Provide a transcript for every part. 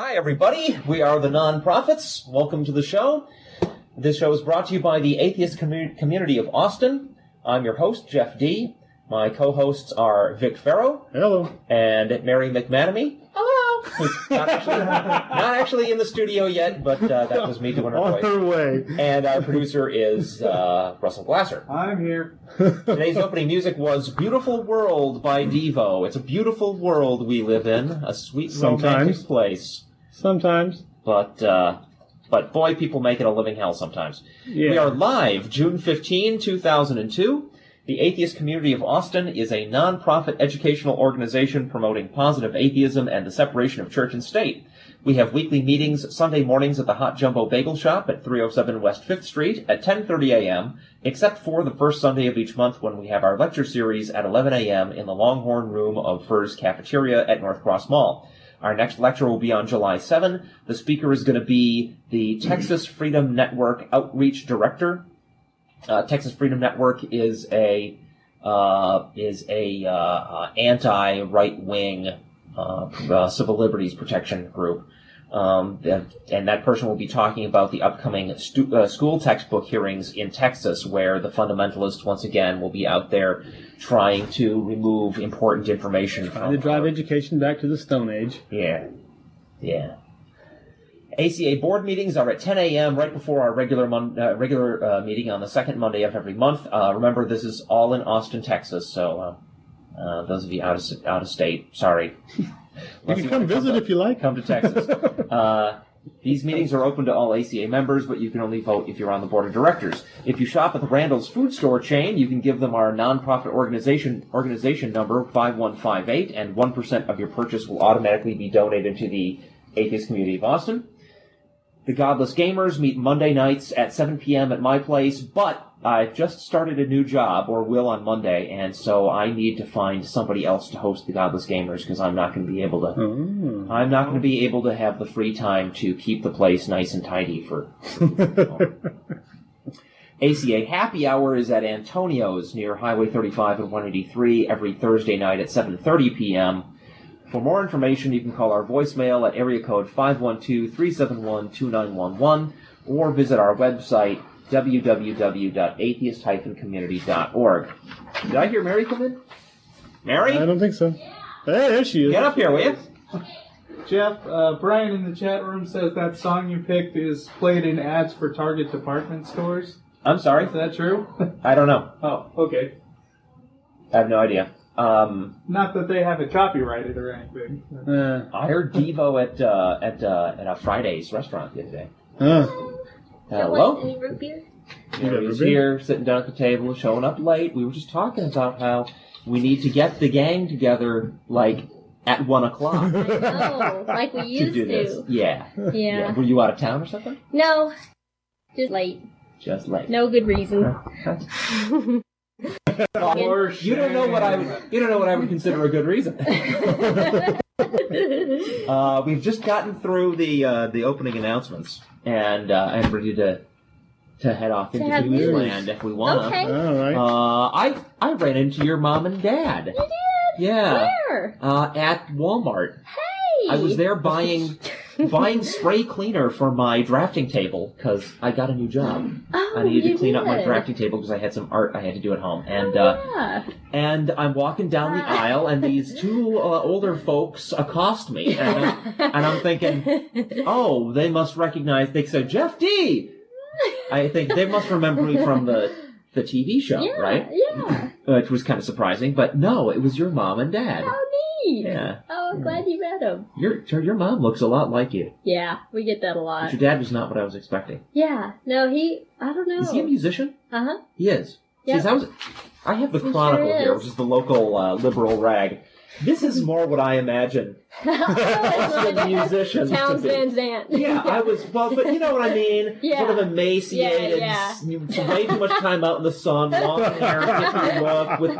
Hi, everybody. We are the Non-Prophets. Welcome to the show. This show is brought to you by the Atheist Community of Austin. I'm your host, Jeff D. My co-hosts are Vic Farrow. Hello. And Mary McManamee. Hello. Who's not actually in the studio yet, but that was me doing her voice. On her way. And our producer is Russell Glasser. I'm here. Today's opening music was Beautiful World by Devo. It's a beautiful world we live in, a sweet romantic place. Sometimes. But boy, people make it a living hell sometimes. Yeah. We are live June 15, 2002. The Atheist Community of Austin is a non-profit educational organization promoting positive atheism and the separation of church and state. We have weekly meetings Sunday mornings at the Hot Jumbo Bagel Shop at 307 West 5th Street at 10:30 a.m., except for the first Sunday of each month when we have our lecture series at 11 a.m. in the Longhorn Room of Fur's Cafeteria at North Cross Mall. Our next lecture will be on July 7. The speaker is going to be the Texas Freedom Network Outreach Director. Texas Freedom Network is a anti-right-wing civil liberties protection group. And that person will be talking about the upcoming school textbook hearings in Texas, where the fundamentalists, once again, will be out there trying to remove important information. Trying to drive education back to the Stone Age. Yeah. ACA board meetings are at 10 a.m. right before our regular meeting on the second Monday of every month. Remember, this is all in Austin, Texas, so those of you out of state, sorry. You can come visit if you like. Come to Texas. These meetings are open to all ACA members, but you can only vote if you're on the board of directors. If you shop at the Randall's food store chain, you can give them our nonprofit organization number 5158, and 1% of your purchase will automatically be donated to the Atheist Community of Austin. The Godless Gamers meet Monday nights at 7 p.m. at my place, but I've just started a new job, or will on Monday, and so I need to find somebody else to host the Godless Gamers because I'm not going to be able to. I'm not going to be able to have the free time to keep the place nice and tidy for. ACA Happy Hour is at Antonio's near Highway 35 and 183 every Thursday night at 7:30 p.m. For more information, you can call our voicemail at area code 512-371-2911 or visit our website, www.atheist-community.org. Did I hear Mary come in? Mary? I don't think so. Hey, there she is. Get up here, will you? Jeff, Brian in the chat room says that song you picked is played in ads for Target department stores. I'm sorry? Is that true? I don't know. Oh, okay. I have no idea. Not that they have it copyrighted or anything. I heard Devo at a Friday's restaurant the other day. Hello? Any root beer? He was here, sitting down at the table, showing up late. We were just talking about how we need to get the gang together, like, at 1 o'clock. I know, like we used to do this. Yeah. Were you out of town or something? No, just late. Just late. No good reason. You don't know what I would consider a good reason. We've just gotten through the opening announcements, and I'm ready to head off into Newsland if we want. Okay. All right. I ran into your mom and dad. You did? Yeah. Where? At Walmart. Hey! I was there buying spray cleaner for my drafting table because I got a new job. Oh, I needed to clean up my did. drafting table because I had some art I had to do at home. And Yeah. and I'm walking down the aisle, and these two older folks accost me, and I'm thinking, oh, they must recognize. They said, Jeff D. I think they must remember me from the TV show, right? Yeah. Which was kind of surprising, but no, it was your mom and dad. How neat. Yeah. Oh, I'm glad you met him. Your mom looks a lot like you. Yeah, we get that a But lot. your dad was not what I was expecting. Yeah. No, I don't know. Is he a musician? Uh-huh. He is. Yep. See, I have the He Chronicle sure here, is. which is the local liberal rag. This is more what I imagine Austin musicians Towns to be. Van Zandt. Yeah, but you know what I mean? Yeah. Sort of emaciated, Yeah. way too much time out in the sun, long hair, hippie look, with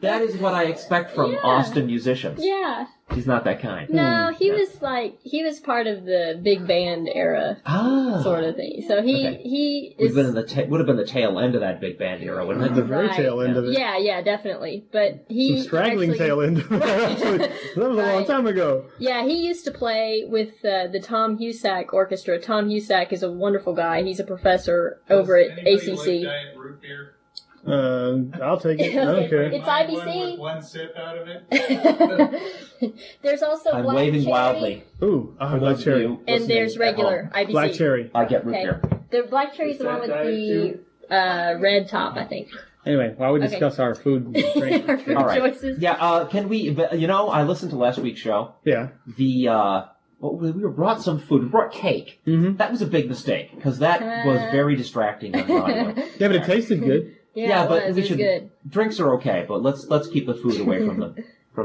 That is what I expect from Austin musicians. Yeah. He's not that kind. No, he was part of the big band era sort of thing. So he would have been the tail end of that big band era, wouldn't it? The very tail end of it. Yeah, definitely. But he Some straggling tail end of it. Actually, that was a long time ago. Yeah, he used to play with the Tom Husak Orchestra. Tom Husak is a wonderful guy. He's a professor over at ACC. Diet root beer? I'll take it. I don't care. It's One IBC. with one sip out of it? There's also I'm black waving cherry, wildly. Ooh, For black those of cherry. you and listening there's at regular home. IBC. Black cherry. I get root Okay. beer. The black cherry's the one with the red top, I think. Anyway, while we discuss our food and drink. Our food All right. choices. Yeah, can we, I listened to last week's show. Yeah. We were brought some food. We brought cake. Mm-hmm. That was a big mistake, because that was very distracting on Broadway. Yeah, but it tasted good. Yeah, but it we was should. good. Drinks are okay, but let's keep the food away from the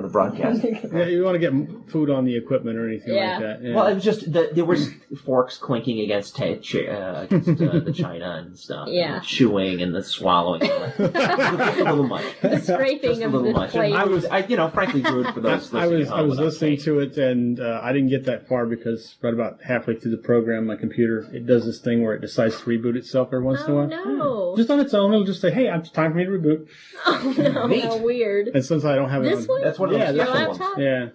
broadcast. Yeah, you want to get food on the equipment or anything like that. Yeah. Well, it was just there was forks clinking against the china and stuff. Yeah. And chewing and the swallowing. It was just a little much. The scraping Just a of little the much. plate. And I was, frankly, rude for those. I was listening listening to it, and I didn't get that far because right about halfway through the program, my computer, it does this thing where it decides to reboot itself every once in a while. No. Just on its own, it'll just say, "Hey, it's time for me to reboot." Oh no, Neat. how weird. And since I don't have it This on, one? That's one of Yeah, those your special ones. laptop? yeah,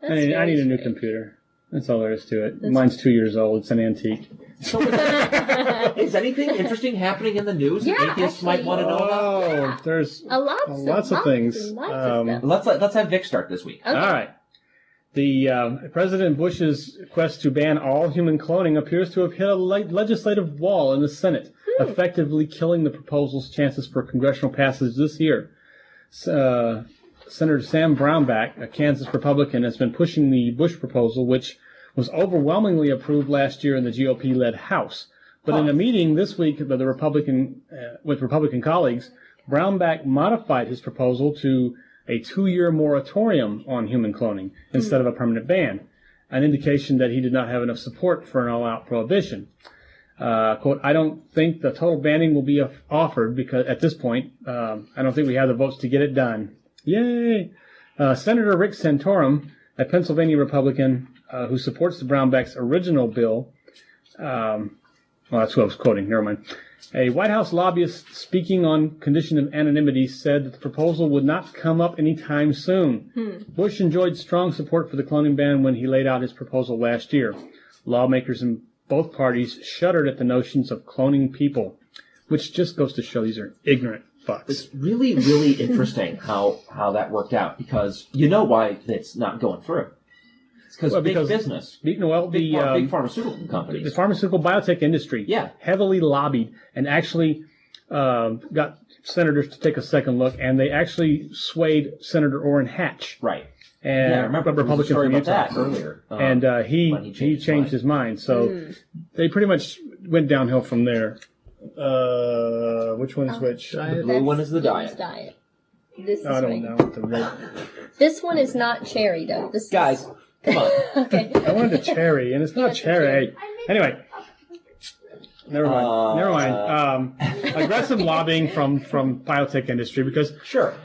That's I need a very new strange. computer. That's all there is to it. That's- Mine's 2 years old. It's an antique. So, is anything interesting happening in the news that Yeah, atheists actually, might want to know about? Oh, there's Lots of things. and lots of stuff. Let's have Vic start this week. Okay. All right. The President Bush's quest to ban all human cloning appears to have hit a legislative wall in the Senate, effectively killing the proposal's chances for congressional passage this year. Senator Sam Brownback, a Kansas Republican, has been pushing the Bush proposal, which was overwhelmingly approved last year in the GOP-led House. But in a meeting this week with Republican colleagues, Brownback modified his proposal to a 2-year moratorium on human cloning instead of a permanent ban, an indication that he did not have enough support for an all-out prohibition. Quote, I don't think the total banning will be offered because at this point, I don't think we have the votes to get it done. Yay! Senator Rick Santorum, a Pennsylvania Republican who supports the Brownback's original bill, well, that's who I was quoting, never mind. A White House lobbyist speaking on condition of anonymity said that the proposal would not come up anytime soon. Bush enjoyed strong support for the cloning ban when he laid out his proposal last year. Lawmakers in both parties shuddered at the notions of cloning people, which just goes to show these are ignorant fucks. It's really, really interesting how that worked out, because you know why it's not going through. It's because big business, big pharmaceutical companies, the pharmaceutical biotech industry, heavily lobbied and actually got senators to take a second look, and they actually swayed Senator Orrin Hatch. Right. And I remember a Republican story from about Utah. that earlier. And he changed his mind. So they pretty much went downhill from there. Which one's which? The blue one is the diet. This is I don't know what the red. This one is not cherry, though. This Guys, come on. Okay. I wanted a cherry, and it's not Yes, cherry. Anyway. Never mind. Aggressive lobbying from biotech industry because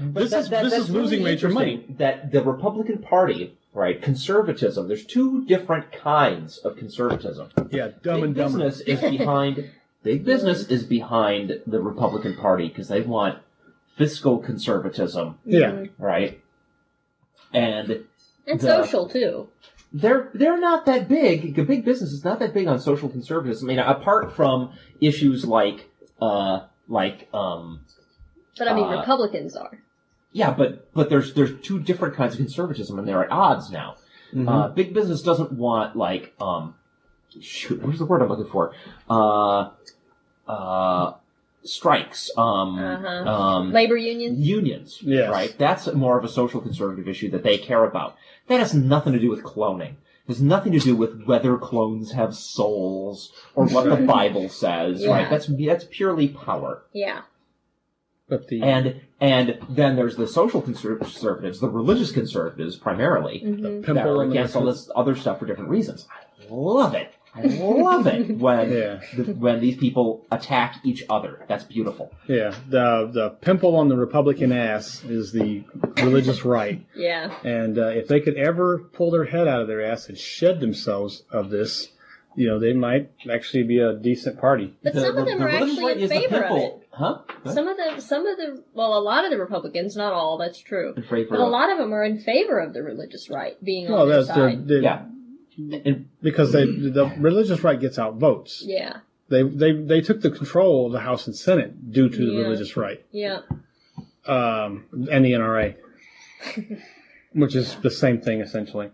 but this is losing major money. That the Republican Party, right, conservatism. There's two different kinds of conservatism. Yeah, dumb and dumber. Big business is behind the Republican Party because they want fiscal conservatism. Yeah. Right. And social too. They're not that big. Big business is not that big on social conservatism. I mean, apart from issues like. But I mean, Republicans are. Yeah, but there's two different kinds of conservatism, and they're at odds now. Mm-hmm. Big business doesn't want where's the word I'm looking for? Strikes. Labor unions. Unions. Yes. Right. That's more of a social conservative issue that they care about. That has nothing to do with cloning. It has nothing to do with whether clones have souls or what the Bible says. Right. That's purely power. Yeah. But and then there's the social conservatives, the religious conservatives primarily, that are against all this other stuff for different reasons. I love it. I love it when Yeah. when these people attack each other. That's beautiful. Yeah, the pimple on the Republican ass is the religious right. Yeah. And if they could ever pull their head out of their ass and shed themselves of this, they might actually be a decent party. But some of them are religious actually right in is the favor of pimple. it. Huh? Well, a lot of the Republicans, not all, that's true. In favor But a of- lot of them are in favor of the religious right being Well, on their that's side. Yeah. And because the religious right gets out votes. Yeah. They took the control of the House and Senate due to the Yeah. religious right, Yeah. and the NRA, which is the same thing essentially.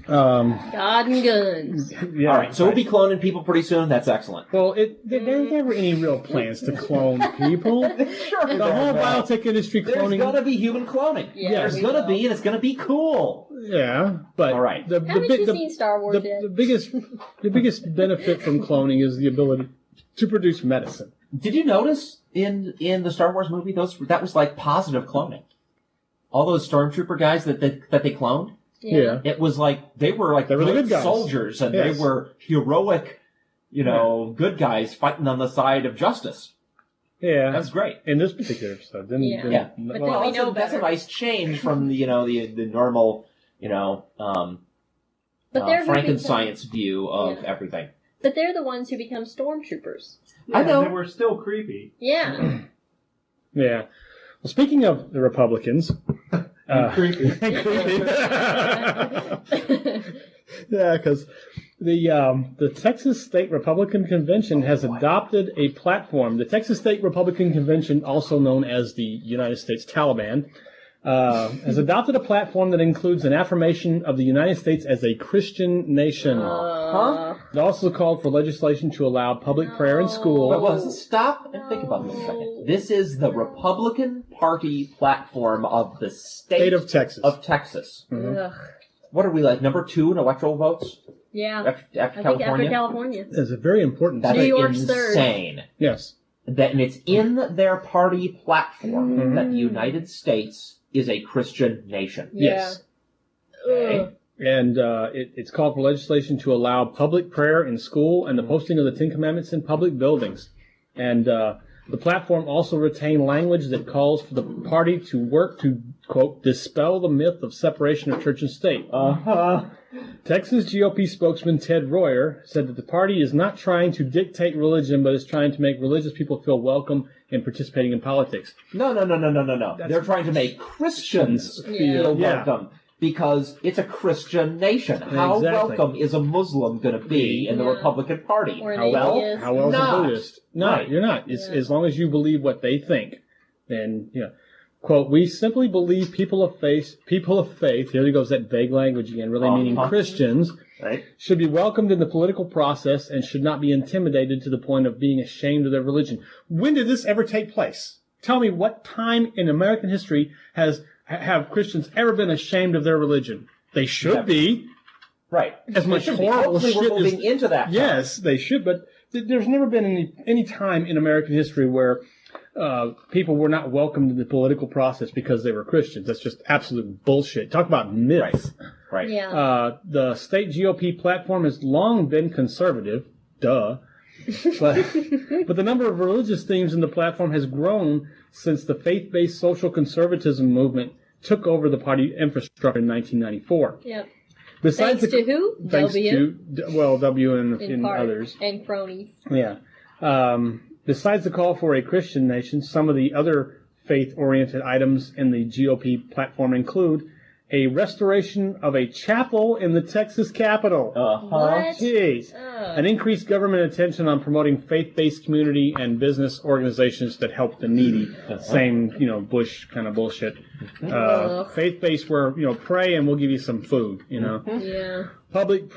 God and guns. Yeah, all right, so we'll be cloning people pretty soon. That's excellent. Well, there's never any real plans to clone people. Sure, The whole biotech industry there's cloning. gonna be human cloning. Yeah, There's we gonna will. be, and it's gonna be cool. Yeah, but All right. Haven't you seen Star Wars yet? the biggest benefit from cloning is the ability to produce medicine. Did you notice in the Star Wars movie that was like positive cloning? All those stormtrooper guys that they cloned. Yeah. It was like they were They were the good guys. soldiers, and Yes. they were heroic, good guys fighting on the side of justice. Yeah, That's great. in this particular episode. Then, Yeah. then- Yeah. But well, then we know that's a better. nice change from the normal But they're who Franken-science view of Yeah. everything. But they're the ones who become stormtroopers. I know. They were still creepy. Yeah. yeah. Well, speaking of the Republicans, Creepy. yeah, because the Texas State Republican Convention has adopted a platform. The Texas State Republican Convention, also known as the United States Taliban, has adopted a platform that includes an affirmation of the United States as a Christian nation. It also called for legislation to allow public prayer in school. Well, stop and think about this a second. This is the Republican Party platform of the State of Texas. Texas. Ugh. What are we like? Number 2 in electoral votes Yeah. after I think California. after California. It's a very important. That's New York's insane. Yes. And it's in their party platform that the United States is a Christian nation. Yes. Okay. Ugh. And it's called for legislation to allow public prayer in school and the posting of the Ten Commandments in public buildings. And the platform also retained language that calls for the party to work to, quote, dispel the myth of separation of church and state. Texas GOP spokesman Ted Royer said that the party is not trying to dictate religion, but is trying to make religious people feel welcome in participating in politics. No. They're trying to make Christians feel Yeah. welcome because it's a Christian nation. How Exactly. welcome is a Muslim going to be in the Yeah. Republican Party? Or an Well, atheist. How else not. a Buddhist? No, Right. you're not. It's, Yeah. as long as you believe what they think, then quote, we simply believe people of faith, here he goes that vague language again, really meaning Christians, right? should be welcomed in the political process and should not be intimidated to the point of being ashamed of their religion. When did this ever take place? Tell me what time in American history have Christians ever been ashamed of their religion? They should Never. be. Right. As much It should be. horrible Hopefully shit we're as- moving into that. Yes, they should, but there's never been any time in American history where people were not welcomed in the political process because they were Christians. That's just absolute bullshit. Talk about myths. Right. Yeah. The state GOP platform has long been conservative. Duh. But the number of religious themes in the platform has grown since the faith-based social conservatism movement took over the party infrastructure in 1994. Yep. Besides Thanks to who? Thanks W. to W and in part. others. And cronies. Yeah. Besides the call for a Christian nation, some of the other faith-oriented items in the GOP platform include a restoration of a chapel in the Texas Capitol. What? Jeez. An increased government attention on promoting faith-based community and business organizations that help the needy. Same, Bush kind of bullshit. Faith-based where, pray and we'll give you some food, Yeah. Public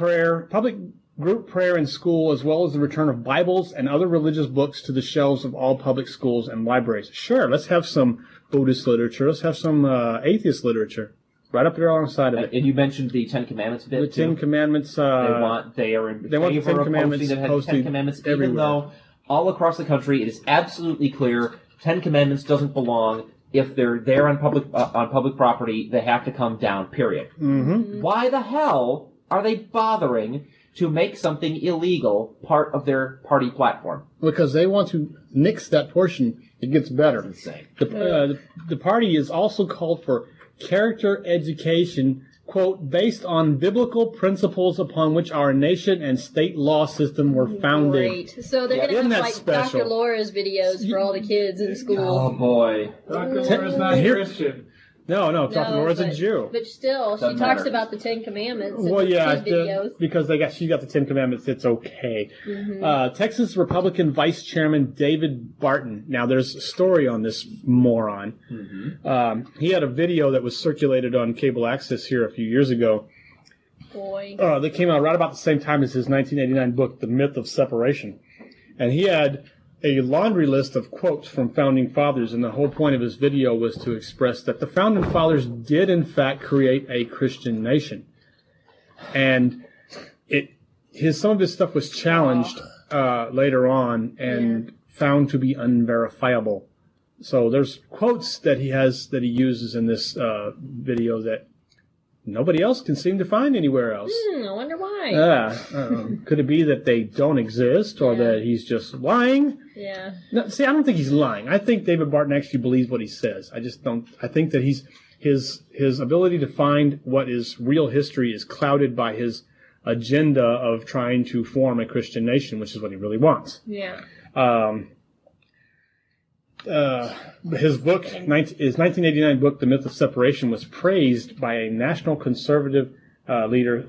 group prayer in school, as well as the return of Bibles and other religious books to the shelves of all public schools and libraries. Sure, let's have some Buddhist literature. Let's have some atheist literature. Right up there alongside of it. And you mentioned the Ten Commandments bit The too. Ten Commandments. They are in they want the favor Ten of Commandments posting the Ten posted Commandments, even everywhere. though all across the country it is absolutely clear Ten Commandments doesn't belong. If they're there on public property, they have to come down. Period. Mm-hmm. Why the hell are they bothering to make something illegal part of their party platform? Because they want to nix that portion. It gets better. Insane. The party is also called for character education, quote, based on biblical principles upon which our nation and state law system were founded. Great. So they're going to Isn't have that like special? Dr. Laura's videos for all the kids in school. Oh, boy. Dr. Laura's not Here- Christian. No, Dr. Laura's a but- Jew. But still, she Doesn't talks matter. about the Ten Commandments in Well, yeah, kid videos. because she got the Ten Commandments, it's okay. Mm-hmm. Texas Republican Vice Chairman David Barton. Now, there's a story on this moron. Mm-hmm. He had a video that was circulated on cable access here a few years ago. Boy. That came out right about the same time as his 1989 book, The Myth of Separation. And he had a laundry list of quotes from founding fathers, and the whole point of his video was to express that the founding fathers did in fact create a Christian nation. And some of his stuff was challenged later on and found to be unverifiable. So there's quotes that he uses in this video that nobody else can seem to find anywhere else. I wonder why. Could it be that they don't exist, or that he's just lying? Yeah. No, see, I don't think he's lying. I think David Barton actually believes what he says. I just don't. I think that his ability to find what is real history is clouded by his agenda of trying to form a Christian nation, which is what he really wants. Yeah. His book, his 1989 book, The Myth of Separation, was praised by a national conservative leader,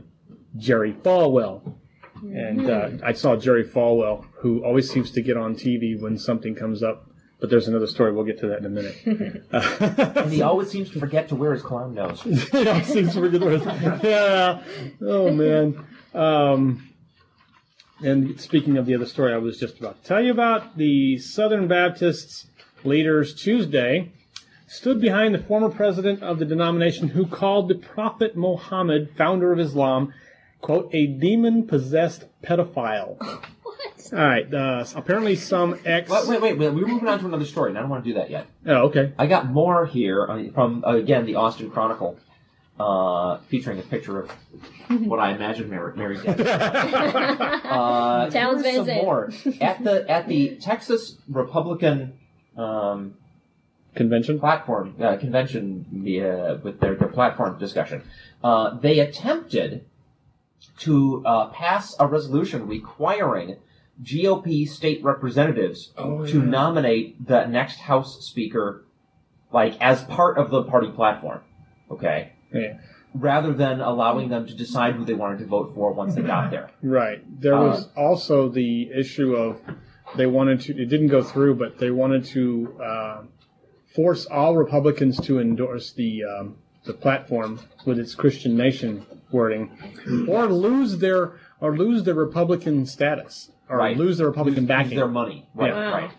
Jerry Falwell. And I saw Jerry Falwell, who always seems to get on TV when something comes up. But there's another story. We'll get to that in a minute. And he always seems to forget to wear his clown nose. Yeah, seems to forget yeah. Oh, man. And speaking of the other story I was just about to tell you about, the Southern Baptists leaders Tuesday stood behind the former president of the denomination who called the Prophet Muhammad, founder of Islam, quote, a demon-possessed pedophile. What? All right. Apparently some ex... Wait. We're moving on to another story, and I don't want to do that yet. Oh, okay. I got more here from, again, the Austin Chronicle, featuring a picture of what I imagine Mary did. Towns Here's some Van Zandt. more. At the Texas Republican Convention? convention with their platform discussion, they attempted to pass a resolution requiring GOP state representatives to nominate the next House Speaker, like, as part of the party platform. Okay? Yeah. Rather than allowing them to decide who they wanted to vote for once they got there. Right. There was also the issue of it didn't go through, but they wanted to force all Republicans to endorse the platform with its Christian nation wording, or lose their Republican status, or lose their Republican backing. Lose their money. Right, Yeah. right.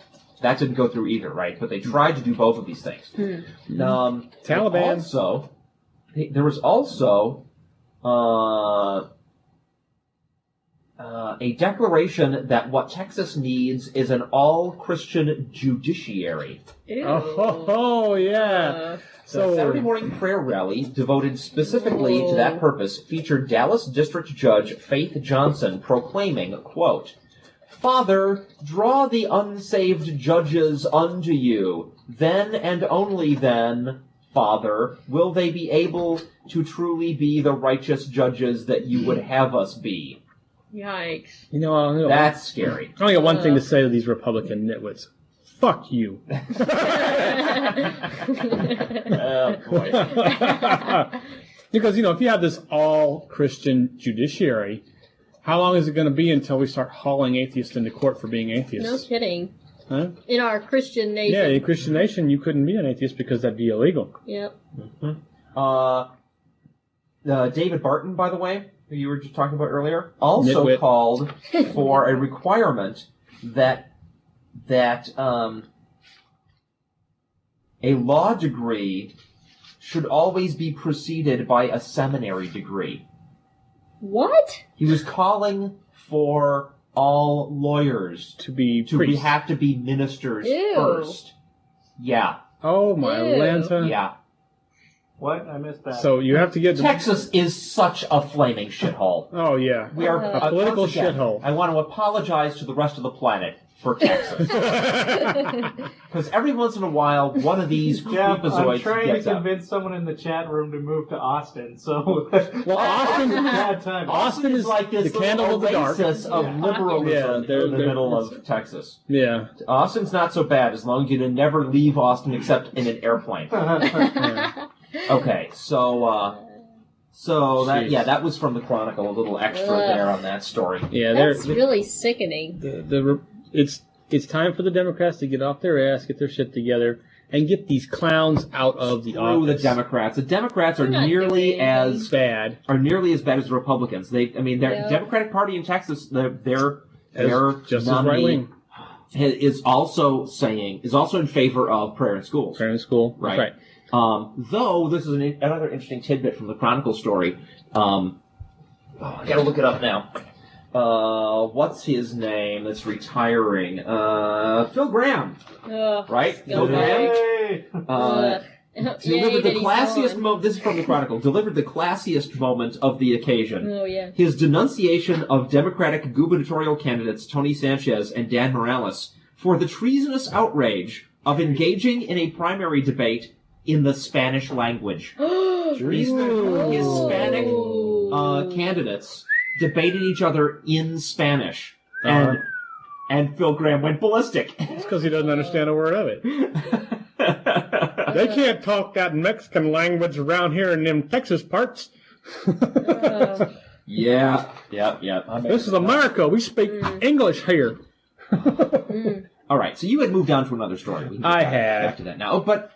That didn't go through either, right? But they tried to do both of these things. Taliban. There was also a declaration that what Texas needs is an all-Christian judiciary. Ew. Oh, yeah. The Saturday morning prayer rally devoted specifically to that purpose featured Dallas District Judge Faith Johnson proclaiming, quote, "Father, draw the unsaved judges unto you. Then and only then, Father, will they be able to truly be the righteous judges that you would have us be." Yikes. You know, That's scary. I only got one thing to say to these Republican nitwits. Fuck you. Oh, boy. Because, if you have this all-Christian judiciary, how long is it going to be until we start hauling atheists into court for being No atheists? kidding. Huh? In our Christian nation. Yeah, in a Christian nation, you couldn't be an atheist because that'd be illegal. Yep. David Barton, by the way, who you were just talking about earlier, also Nitwit. called for a requirement that a law degree should always be preceded by a seminary degree. What? He was calling for all lawyers To be have to be ministers Ew. first. Yeah, Oh, my Ew. Lanta. yeah. What? I missed that. So you have to get... Texas is such a flaming shithole. Oh, yeah. We are a political once again, shithole. I want to apologize to the rest of the planet for Texas. Because every once in a while, one of these Jeff, I'm creepazoids trying to gets out. convince someone in the chat room to move to Austin, so... Well, Austin... bad time. Austin is like this the candle little of the dark. oasis of liberalism Yeah, in the middle of Texas. Yeah. Austin's not so bad as long as you never leave Austin except in an airplane. Okay, so that was from the Chronicle. A little extra there on that story. Yeah, That's really sickening. It's time for the Democrats to get off their ass, get their shit together, and get these clowns out of the office. The Democrats. The Democrats are They're not nearly doing as bad. as the Republicans. Their Democratic Party in Texas, their just as nominee right wing. is also in favor of prayer in schools. Prayer in school, Right. That's right. Though this is another interesting tidbit from the Chronicle story. I gotta look it up now. What's his name that's retiring? Phil Graham. Right? Phil Graham. Delivered the classiest moment. This is from the Chronicle. Delivered the classiest moment of the occasion. Oh, yeah. His denunciation of Democratic gubernatorial candidates Tony Sanchez and Dan Morales for the treasonous outrage of engaging in a primary debate in the Spanish language. These Hispanic candidates debated each other in Spanish, and Phil Graham went ballistic. It's because he doesn't understand a word of it. They can't talk that Mexican language around here in them Texas parts. Yeah. This is America. We speak English here. All right, so you had moved on to another story. We can I get had. back to that now. But,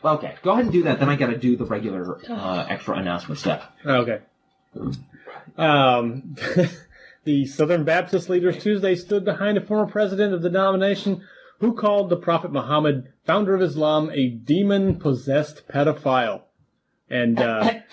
okay, go ahead and do that. Then I got to do the regular extra announcement stuff. Okay. The Southern Baptist leaders Tuesday stood behind a former president of the denomination who called the Prophet Muhammad, founder of Islam, a demon-possessed pedophile. And the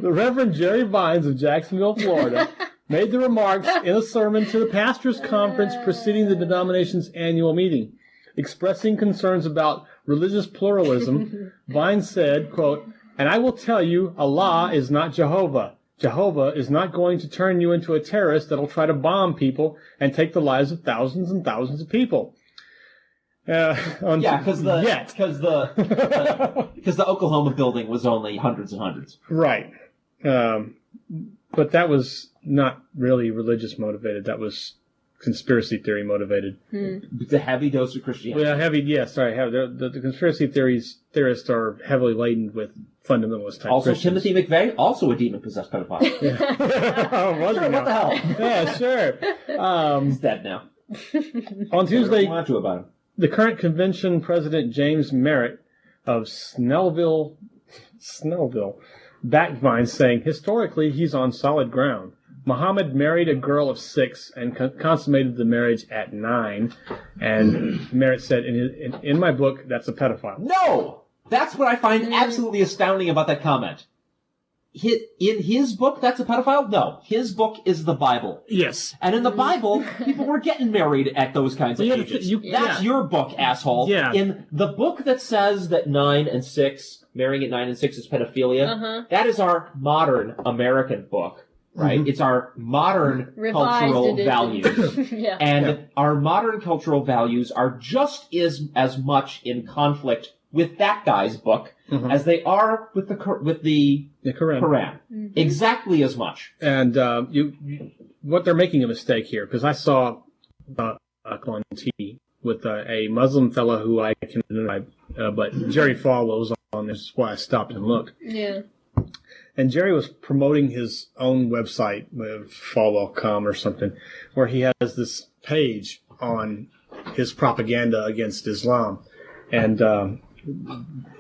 Reverend Jerry Vines of Jacksonville, Florida, made the remarks in a sermon to the pastors' conference preceding the denomination's annual meeting. Expressing concerns about religious pluralism, Vines said, quote, "And I will tell you, Allah is not Jehovah. Jehovah is not going to turn you into a terrorist that'll try to bomb people and take the lives of thousands and thousands of people." Because the Oklahoma building was only hundreds and hundreds. Right. But that was not really religious motivated. That was conspiracy theory motivated. It's a heavy dose of Christianity. Well, the conspiracy theorists are heavily laden with fundamentalist type Also, Christians. Timothy McVeigh, also a demon-possessed pedophile. Was he What now? the hell? Yeah, sure. He's dead now. On Tuesday, I want to about him. the current convention president James Merritt of Snellville, backed Vines, saying, historically, he's on solid ground. Muhammad married a girl of 6 and consummated the marriage at 9. And Merritt said, in my book, that's a pedophile. No! That's what I find absolutely astounding about that comment. In his book, that's a pedophile? No. His book is the Bible. Yes. And in the Bible, people were getting married at those kinds of ages. That's your book, asshole. Yeah. In the book that says that 9 and 6, marrying at 9 and 6 is pedophilia, that is our modern American book. Right? It's our modern cultural values. And our modern cultural values are just as much in conflict with that guy's book as they are with the Quran. Exactly as much. And what they're making a mistake here, because I saw on TV with a Muslim fellow who I can deny, but Jerry Falwell was on this, is why I stopped and looked. Yeah. And Jerry was promoting his own website, Falwell.com or something, where he has this page on his propaganda against Islam. And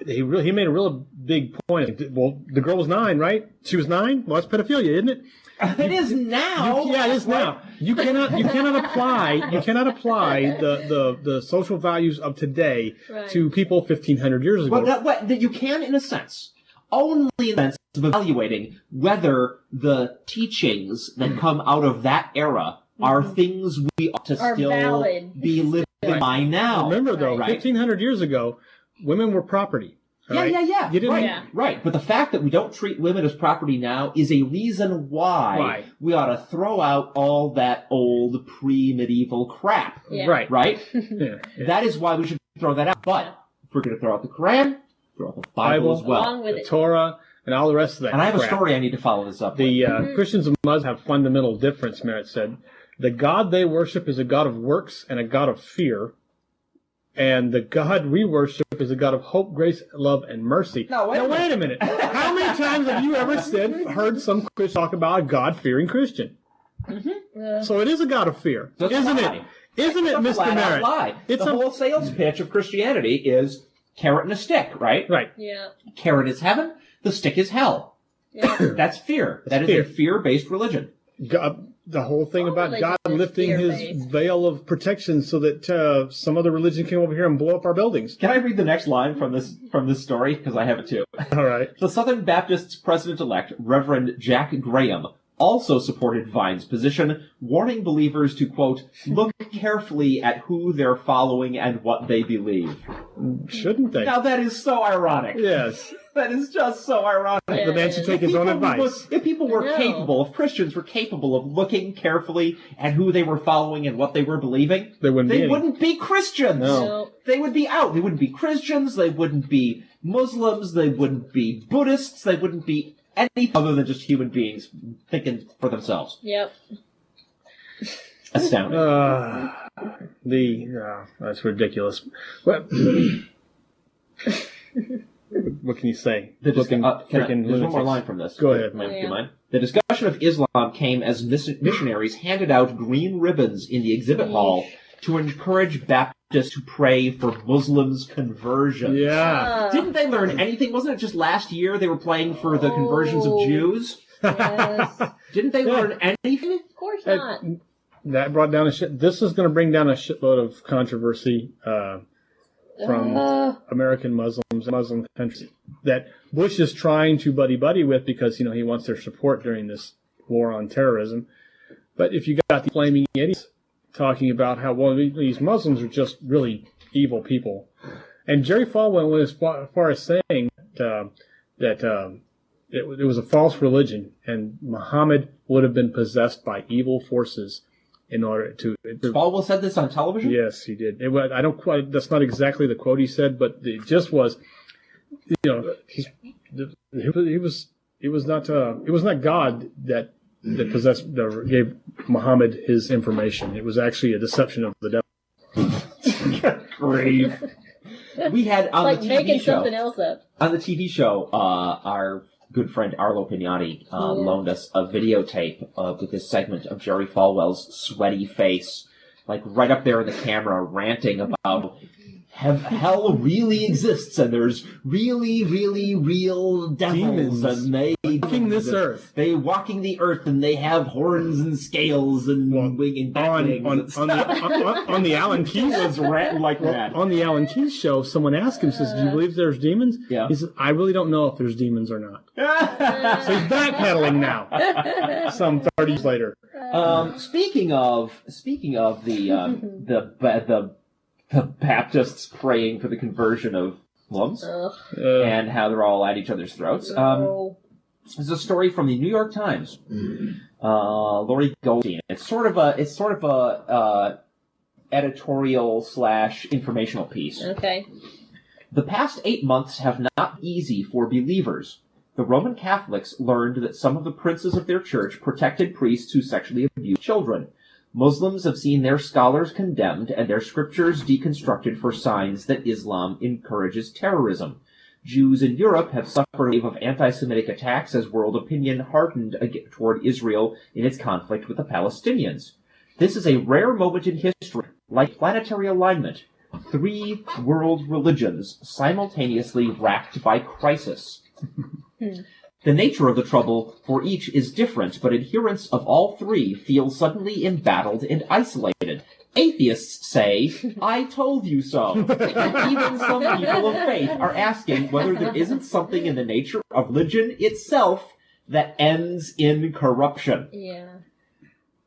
he made a real big point. Well, the girl was 9, right? She was 9? Well, that's pedophilia, isn't it? It is now. Yeah, it is now. You cannot apply the social values of today to people 1,500 years ago. Well, you can, in a sense. Only in the sense of evaluating whether the teachings that come out of that era are things we ought to still valid. be living by now. Remember, though, 1,500 years ago, women were property. right? Yeah. You didn't. Right. Yeah. Right. But the fact that we don't treat women as property now is a reason why we ought to throw out all that old pre-medieval crap. Yeah. Right. Right? Yeah. That is why we should throw that out. But if we're going to throw out the Quran, throw out the Bible as well. Along with The it. Torah and all the rest of that. And I have a crap. story I need to follow this up with. The Christians and Muslims have fundamental difference, Merritt said. The God they worship is a God of works and a God of fear. And the God we worship is a God of hope, grace, love, and mercy. Now, wait a minute. How many times have you ever heard some Christian talk about a God-fearing Christian? So it is a God of fear, That's a isn't lie. it? Isn't it, It's a Mr. flat-out Merritt? lie. It's the whole sales pitch of Christianity is carrot and a stick, right? Right. Yeah. Carrot is heaven, the stick is hell. Yeah. That's fear. That is fear. a fear-based religion. God, the whole thing All about God religion is lifting his fear-based. veil of protection so that some other religion came over here and blew up our buildings. Can I read the next line from this story? Because I have it too. All right. The Southern Baptists president-elect, Reverend Jack Graham, also supported Vine's position, warning believers to, quote, look carefully at who they're following and what they believe. Shouldn't they? Now that is so ironic. Yes. That is just so ironic. Yeah. The man should take his own advice. If people were I know. capable, if Christians were capable of looking carefully at who they were following and what they were believing, They wouldn't be they any. wouldn't be Christians. No. They would be out. They wouldn't be Christians. They wouldn't be Muslims. They wouldn't be Buddhists. They wouldn't be anything other than just human beings thinking for themselves. Yep. Astounding. That's ridiculous. What can you say? The Looking freaking there's one more lunatics. line from this. Go ahead. Do you Yeah. mind? The discussion of Islam came as missionaries handed out green ribbons in the exhibit hall to encourage Baptists to pray for Muslims' conversion. Yeah. Didn't they learn anything? Wasn't it just last year they were praying for the conversions of Oh. Jews? Yes. Didn't they learn anything? Of course not. That brought down This is going to bring down a shitload of controversy from American Muslims and Muslim countries that Bush is trying to buddy with because he wants their support during this war on terrorism. But if you got the flaming idiots talking about how these Muslims are just really evil people, and Jerry Falwell went as far as saying that it was a false religion and Muhammad would have been possessed by evil forces in order to. Falwell said this on television? Yes, he did. I don't quite. That's not exactly the quote he said, but it just was. It was not God that possessed that gave Muhammad his information. It was actually a deception of the devil. Grave. We had on Like the TV making show. something else up. On the TV show, our good friend Arlo Pignati loaned us a videotape with this segment of Jerry Falwell's sweaty face, like right up there in the camera, ranting about hell really exists and there's really, really real devils Demons and they walking this earth. They walking the earth and they have horns and scales and wing and bat wings and stuff. on the Alan Keyes He was ranting like that. on the Alan Keyes show, someone asked him, says, "Do you believe there's demons?" Yeah. He says, "I really don't know if there's demons or not." So he's backpedaling now. Some 30 years later. Speaking of the Baptists praying for the conversion of Muslims Ugh. and how they're all at each other's throats. No. There's a story from the New York Times. Lori Goldstein. It's sort of a editorial / informational piece. Okay. The past 8 months have not been easy for believers. The Roman Catholics learned that some of the princes of their church protected priests who sexually abused children. Muslims have seen their scholars condemned and their scriptures deconstructed for signs that Islam encourages terrorism. Jews in Europe have suffered a wave of anti-Semitic attacks as world opinion hardened toward Israel in its conflict with the Palestinians. This is a rare moment in history, like planetary alignment. 3 world religions simultaneously racked by crisis. The nature of the trouble for each is different, but adherents of all 3 feel suddenly embattled and isolated. Atheists say, "I told you so." And even some people of faith are asking whether there isn't something in the nature of religion itself that ends in corruption. Yeah.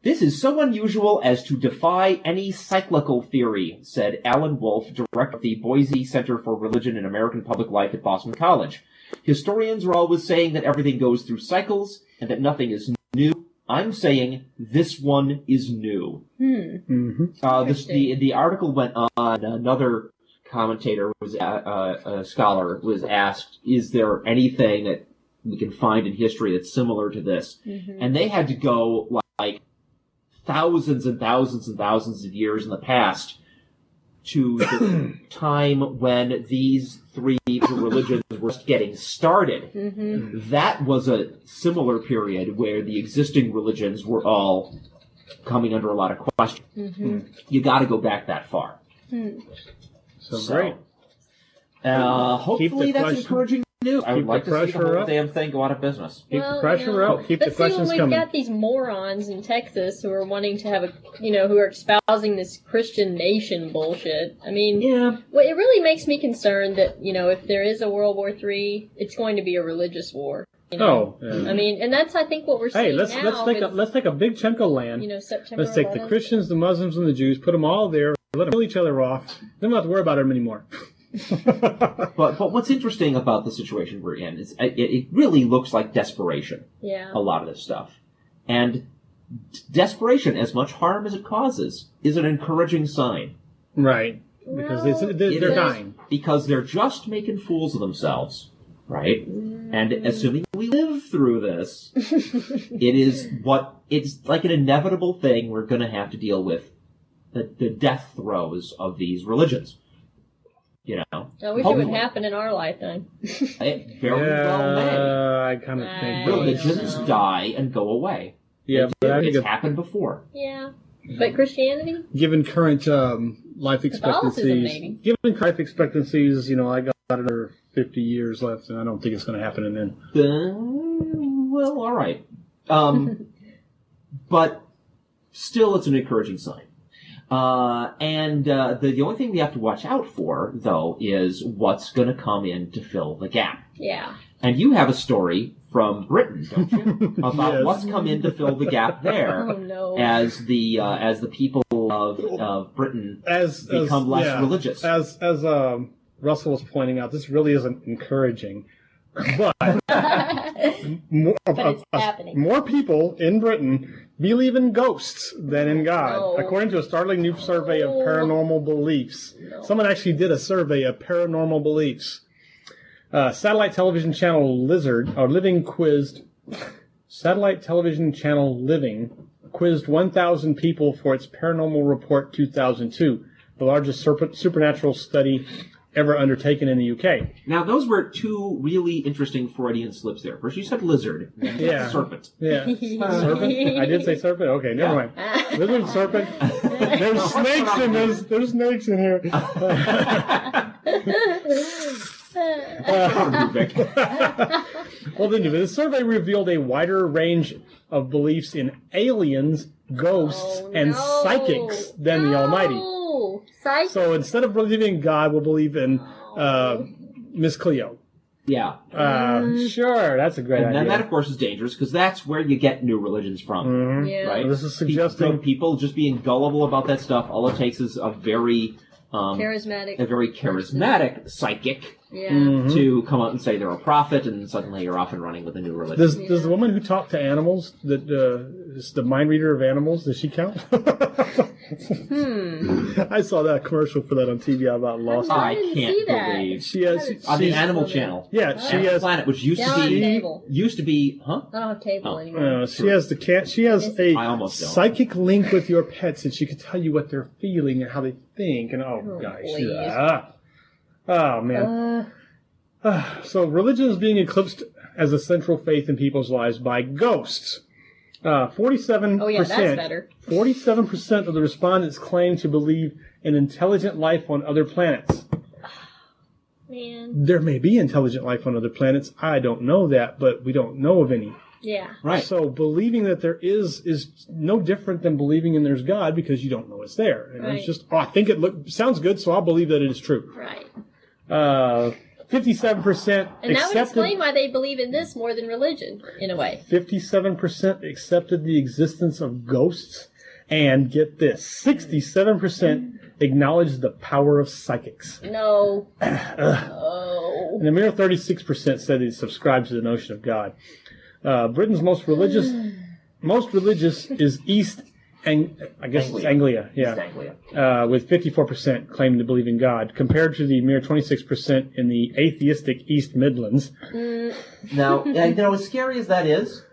This is so unusual as to defy any cyclical theory, said Alan Wolf, director of the Boise Center for Religion and American Public Life at Boston College. Historians are always saying that everything goes through cycles and that nothing is new. I'm saying this one is new. The article went on. Another commentator, was a scholar, was asked, is there anything that we can find in history that's similar to this? And they had to go like thousands and thousands and thousands of years in the past to the time when these three religions were just getting started. That was a similar period where the existing religions were all coming under a lot of question. You got to go back that far. So great. Hopefully that's encouraging news. I would like to see the whole up. Damn thing go out of business. Keep the pressure up. Keep the questions we've coming. got these morons in Texas who are wanting to have who are espousing this Christian nation bullshit. I mean, well, it really makes me concerned that, if there is a World War III, it's going to be a religious war. I mean, and that's, I think, what we're seeing Hey, let's take a big chunk of land. September Let's take 11th. the Christians, the Muslims, and the Jews, put them all there, let them kill each other off. Then we don't have to worry about them anymore. But what's interesting about the situation we're in is it really looks like desperation. Yeah. A lot of this stuff. And desperation, as much harm as it causes, is an encouraging sign. Right. Because they're dying. Because they're just making fools of themselves. Right? And assuming we live through this, it's like an inevitable thing we're going to have to deal with the death throes of these religions. I wish it would happen in our lifetime. It very well may. I kind of think religions die and go away. Yeah, it's happened before. Yeah. But Christianity? Given current life expectancies, I got another 50 years left, and I don't think it's going to happen in then. Well, all right. But still, it's an encouraging sign. And the only thing we have to watch out for, though, is what's going to come in to fill the gap. Yeah. And you have a story from Britain, don't you? About what's come in to fill the gap there. Oh, no. As the people of Britain become less religious. As Russell was pointing out, this really isn't encouraging. But it's happening. More people in Britain believe in ghosts than in God, according to a startling new survey of paranormal beliefs. Someone actually did a survey of paranormal beliefs. Satellite television channel Living quizzed 1,000 people for its Paranormal Report 2002, the largest supernatural study ever undertaken in the UK. Now, those were two really interesting Freudian slips there. First, you said lizard, and then serpent. Yeah. Serpent? I did say serpent? Okay, never mind. Lizard, serpent. There's snakes in this. There's snakes in here. Well, the survey revealed a wider range of beliefs in aliens, ghosts, and psychics than the Almighty. So instead of believing in God, we'll believe in Miss Cleo. Yeah. Sure, that's a great idea. And then that, of course, is dangerous, because that's where you get new religions from. Yeah. Right? This is suggesting people just being gullible about that stuff. All it takes is a very charismatic psychic to come out and say they're a prophet, and suddenly you're off and running with a new religion. Does the woman who talked to animals, that is the mind reader of animals, does she count? I saw that commercial for that on TV about Lost. I can't believe she has on the Animal Channel. Yeah, she has Planet, which used to be. I don't have cable anymore. She has a psychic link with your pets, and she can tell you what they're feeling and how they think. And oh man. So religion is being eclipsed as a central faith in people's lives by ghosts. 47%. Oh yeah, that's better. 47% of the respondents claim to believe in intelligent life on other planets. Man. There may be intelligent life on other planets. I don't know that, but we don't know of any. Yeah. Right. So believing that there is no different than believing in there's God, because you don't know it's there. And it's just, I think it sounds good, so I'll believe that it is true. Right. 57% And that would explain why they believe in this more than religion, in a way. 57% accepted the existence of ghosts, and get this, 67% acknowledged the power of psychics. No. Oh. And a mere 36% said they subscribe to the notion of God. Britain's most religious is East Anglia, yeah, East Anglia. with 54% claiming to believe in God, compared to the mere 26% in the atheistic East Midlands. Now, as scary as that is,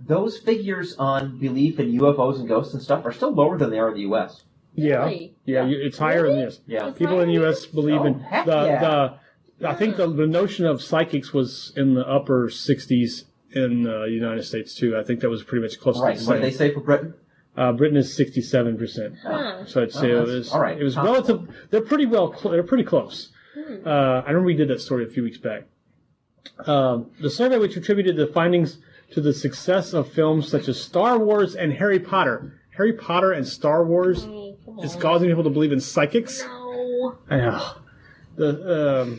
those figures on belief in UFOs and ghosts and stuff are still lower than they are in the U.S. Yeah, Really? it's higher than this. Yeah. People in the U.S. believe in heck the yeah. I think the notion of psychics was in the upper 60s in the United States too. I think that was pretty much close to Right. the What did same. they say for Britain? Britain is 67%. Huh. So I'd say all right. it was relative. They're pretty they're pretty close. I remember we did that story a few weeks back. The survey, which attributed the findings to the success of films such as Star Wars and Harry Potter. Harry Potter and Star Wars is causing people to believe in psychics. No. I know. The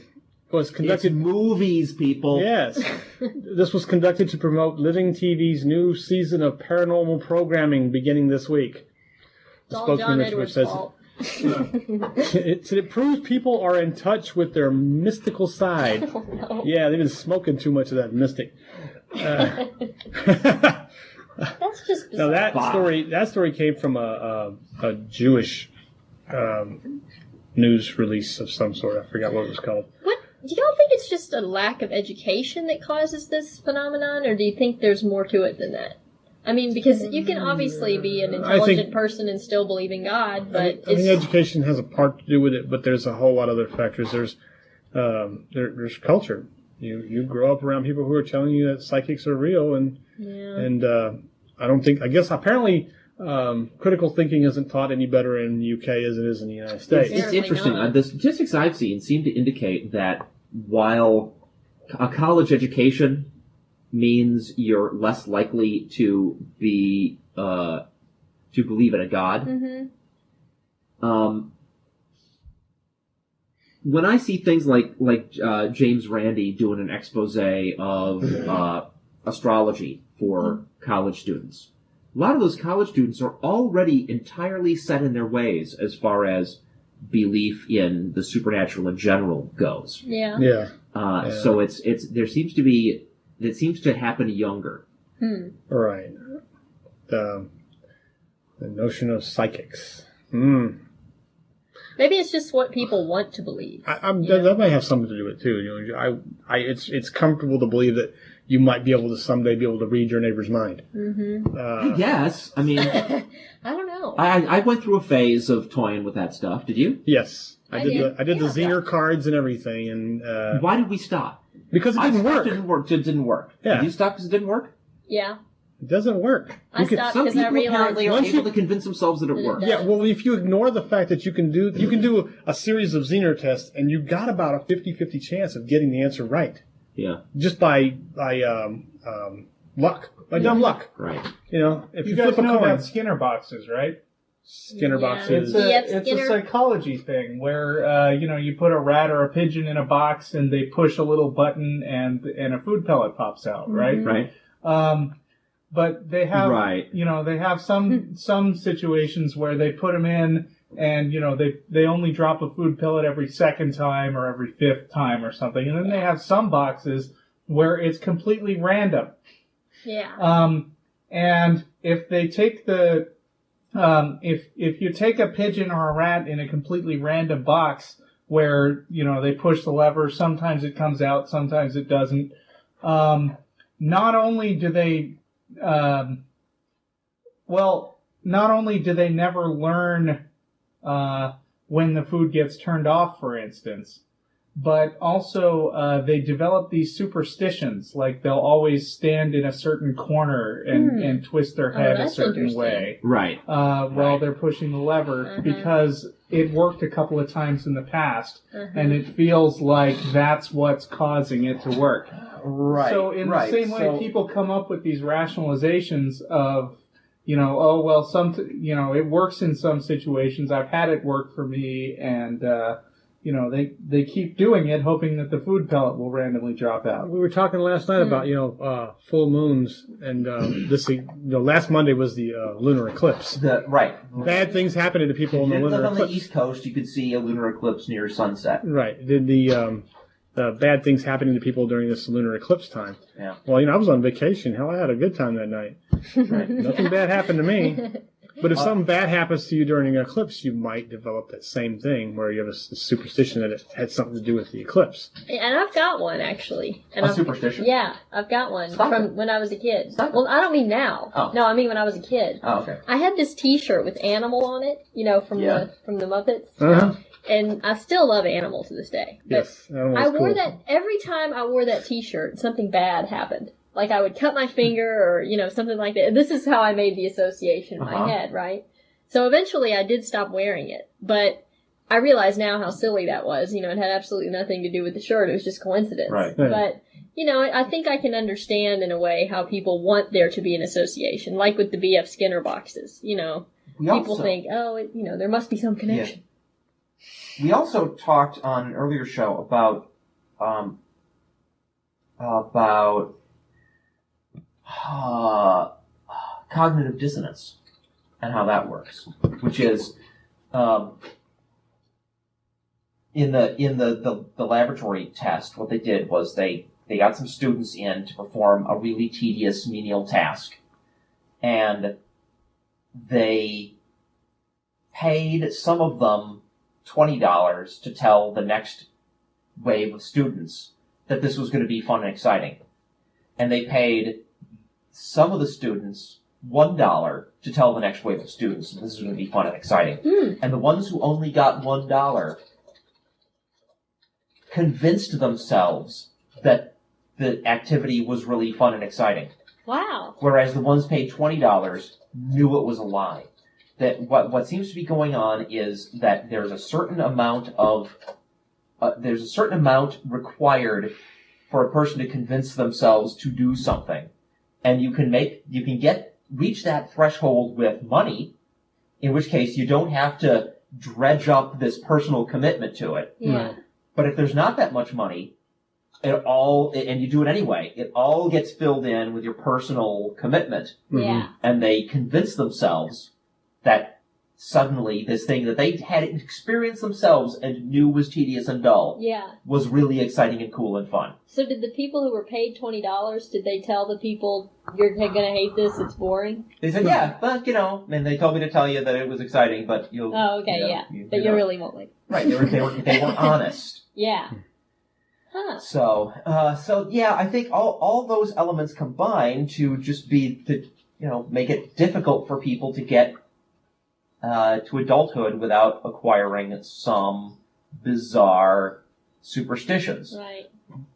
was conducted. It's movies, people. Yes, this was conducted to promote Living TV's new season of paranormal programming beginning this week. It's all John Edwards' fault. It proves people are in touch with their mystical side. Oh, no. Yeah, they've been smoking too much of that mystic. That's just Now bizarre. that story came from a Jewish news release of some sort. I forgot what it was called. What? Do y'all think it's just a lack of education that causes this phenomenon, or do you think there's more to it than that? I mean, because you can obviously be an intelligent person and still believe in God, but I think education has a part to do with it, but there's a whole lot of other factors. There's culture. You grow up around people who are telling you that psychics are real, and I guess apparently critical thinking isn't taught any better in the UK as it is in the United States. It's interesting. The statistics I've seen seem to indicate that while a college education means you're less likely to be to believe in a God. When I see things like James Randi doing an expose of astrology for college students, a lot of those college students are already entirely set in their ways as far as belief in the supernatural in general goes. Yeah. So it seems to happen younger. Right. The notion of psychics. Maybe it's just what people want to believe. That might have something to do with it too. It's comfortable to believe that you might be able to someday be able to read your neighbor's mind. I guess. I mean, I don't know. I went through a phase of toying with that stuff. Did you? Yes, I did. I did Yeah. the Zener cards and everything, and Why did we stop? because it didn't work. It didn't work. Yeah. Did you stop because it didn't work? Yeah. It doesn't work. I stopped Some because I people realized. apparently are once able you- to convince themselves that it works. Yeah, well, if you ignore the fact that you can do a series of Zener tests, and you got about a 50-50 chance of getting the answer right, Yeah. just by luck, by dumb luck. Right. If You you guys flip a know coin, about Skinner boxes, right? Skinner Yeah. boxes. It's Skinner. a psychology thing where you put a rat or a pigeon in a box and they push a little button and a food pellet pops out, right? Right. But they have Right. they have some situations where they put them in and they only drop a food pellet every second time or every fifth time or something, and then they have some boxes where it's completely random. Yeah. And if they take if you take a pigeon or a rat in a completely random box where, they push the lever, sometimes it comes out, sometimes it doesn't. Not only do they never learn, when the food gets turned off, for instance, but also they develop these superstitions, like they'll always stand in a certain corner and twist their head a that's certain interesting. way Right. while they're pushing the lever because it worked a couple of times in the past, and it feels like that's what's causing it to work. Right. So in the same way, people come up with these rationalizations of, it works in some situations. I've had it work for me, and they keep doing it, hoping that the food pellet will randomly drop out. We were talking last night about full moons, and last Monday was the lunar eclipse. Bad things happening to people in the lunar eclipse. On the East Coast, you could see a lunar eclipse near sunset. Right. The bad things happening to people during this lunar eclipse time. Yeah. Well, I was on vacation. Hell, I had a good time that night. Right. Nothing bad happened to me. But if something bad happens to you during an eclipse, you might develop that same thing where you have a superstition that it had something to do with the eclipse. And I've got one, actually. A superstition? Yeah, I've got one from when I was a kid. Well, I don't mean now. Oh. No, I mean when I was a kid. Oh, okay. I had this T-shirt with Animal on it, from the Muppets. Uh-huh. And I still love Animal to this day. But yes, I wore that every time I wore that T-shirt, something bad happened. Like I would cut my finger or, something like that. This is how I made the association in my head, right? So eventually I did stop wearing it. But I realize now how silly that was. It had absolutely nothing to do with the shirt. It was just coincidence. Right. But, I think I can understand in a way how people want there to be an association. Like with the B.F. Skinner boxes, People think, there must be some connection. Yeah. We also talked on an earlier show about cognitive dissonance and how that works, which is in the laboratory test. What they did was they got some students in to perform a really tedious menial task, and they paid some of them $20 to tell the next wave of students that this was going to be fun and exciting. And they paid some of the students $1 to tell the next wave of students that this is going to be fun and exciting. And the ones who only got $1 convinced themselves that the activity was really fun and exciting. Wow. Whereas the ones paid $20 knew it was a lie. That what seems to be going on is that there's a certain amount required for a person to convince themselves to do something, and you can reach that threshold with money, in which case you don't have to dredge up this personal commitment to it. Yeah. But if there's not that much money, and you do it anyway, it all gets filled in with your personal commitment. Yeah. And they convince themselves that suddenly this thing that they had experienced themselves and knew was tedious and dull was really exciting and cool and fun. So did the people who were paid $20, did they tell the people, you're going to hate this, it's boring? They said, yeah, but, and they told me to tell you that it was exciting, but you'll... Oh, okay, but you really won't like it. Right, they weren't honest. Yeah. Huh. So yeah, I think all those elements combine to just make it difficult for people to get to adulthood without acquiring some bizarre superstitions. Right.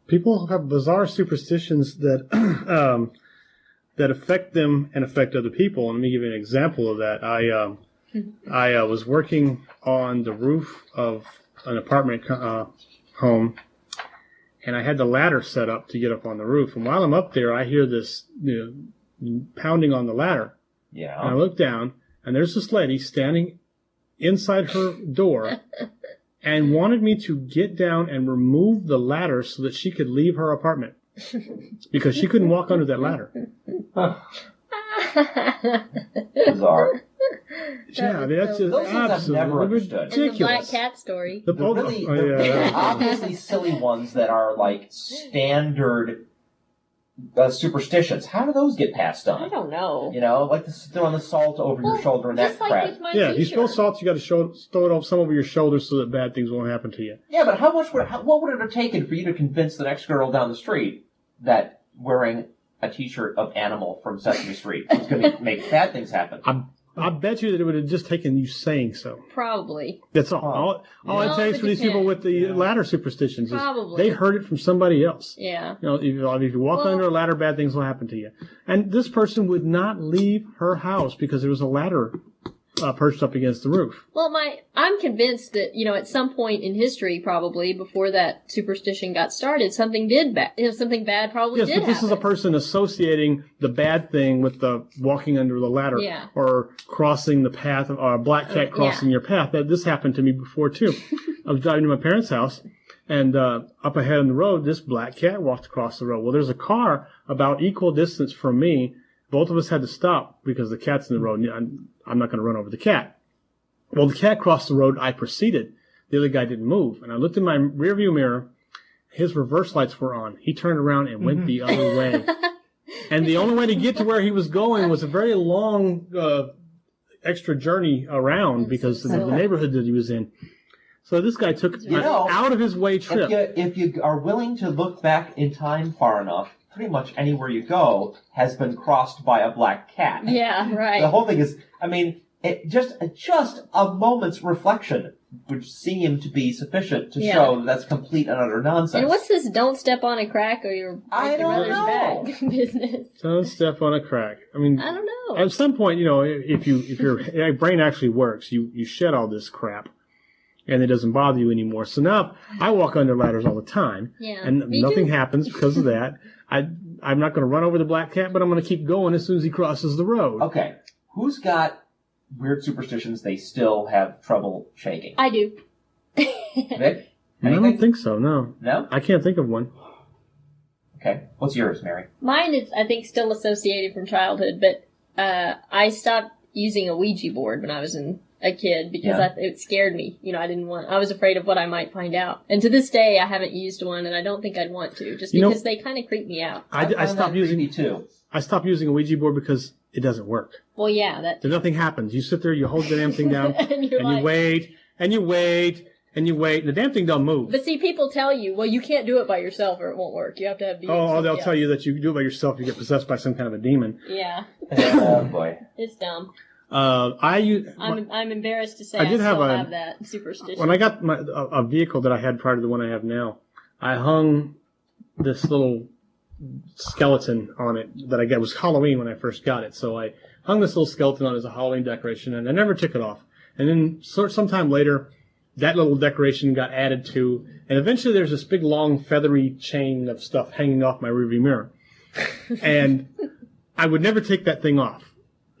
People have bizarre superstitions that that affect them and affect other people. And let me give you an example of that. I was working on the roof of an apartment home, and I had the ladder set up to get up on the roof. And while I'm up there, I hear this pounding on the ladder. Yeah. And I look down, and there's this lady standing inside her door and wanted me to get down and remove the ladder so that she could leave her apartment because she couldn't walk under that ladder. Bizarre. Yeah, I mean, that's just those things I've never absolutely understood. ridiculous. And the black cat story. The really obviously silly ones that are like standard superstitions. How do those get passed on? I don't know. Like throwing the salt over your shoulder and that just like crap. with my Yeah, if you t-shirt. spill salt, you got to throw it some over your shoulders so that bad things won't happen to you. Yeah, but what would it have taken for you to convince the next girl down the street that wearing a T-shirt of Animal from Sesame Street was going to make bad things happen? I bet you that it would have just taken you saying so. Probably. That's all. All it takes for these people with the ladder superstitions is Probably. they heard it from somebody else. Yeah. If you walk under a ladder, bad things will happen to you. And this person would not leave her house because there was a ladder perched up against the roof. Well, I'm convinced that, at some point in history, probably before that superstition got started, something bad probably did Yes, but this is a person associating the bad thing with the walking under the ladder, or crossing the path, or a black cat crossing your path. This happened to me before too. I was driving to my parents' house, and up ahead on the road, this black cat walked across the road. Well, there's a car about equal distance from me. Both of us had to stop because the cat's in the road. I'm not going to run over the cat. Well, the cat crossed the road. I proceeded. The other guy didn't move. And I looked in my rearview mirror. His reverse lights were on. He turned around and went the other way. And the only way to get to where he was going was a very long extra journey around because of the neighborhood that he was in. So this guy took an out-of-his-way trip. If you are willing to look back in time far enough, pretty much anywhere you go has been crossed by a black cat. Yeah, right. The whole thing is, just a moment's reflection would seem to be sufficient to show that's complete and utter nonsense. And what's this "don't step on a crack" or your brother's back business? Don't step on a crack. I don't know. At some point, if your brain actually works, you shed all this crap. And it doesn't bother you anymore. So now I walk under ladders all the time, and nothing happens because of that. I'm not going to run over the black cat, but I'm going to keep going as soon as he crosses the road. Okay, who's got weird superstitions they still have trouble shaking? I do. Vic? I don't think so. No. No? I can't think of one. Okay, what's yours, Mary? Mine is, I think, still associated from childhood, but I stopped using a Ouija board when I was a kid because it scared me. I was afraid of what I might find out. And to this day, I haven't used one, and I don't think I'd want to, just because they kind of creep me out. I stopped using me too. I stopped using a Ouija board because it doesn't work. Well, yeah, nothing happens. You sit there, you hold the damn thing down, and you wait, and you wait, and you wait. And the damn thing don't move. But see, people tell you, well, you can't do it by yourself or it won't work. You have to have beings. Oh, they'll tell you that you do it by yourself. You get possessed by some kind of a demon. Yeah. Oh boy. It's dumb. I'm embarrassed to say I still have that superstition. When I got a vehicle that I had prior to the one I have now, I hung this little skeleton on it that I got. It was Halloween when I first got it, so I hung this little skeleton on as a Halloween decoration, and I never took it off. And then sometime later, that little decoration got added to, and eventually there's this big, long, feathery chain of stuff hanging off my rearview mirror. And I would never take that thing off.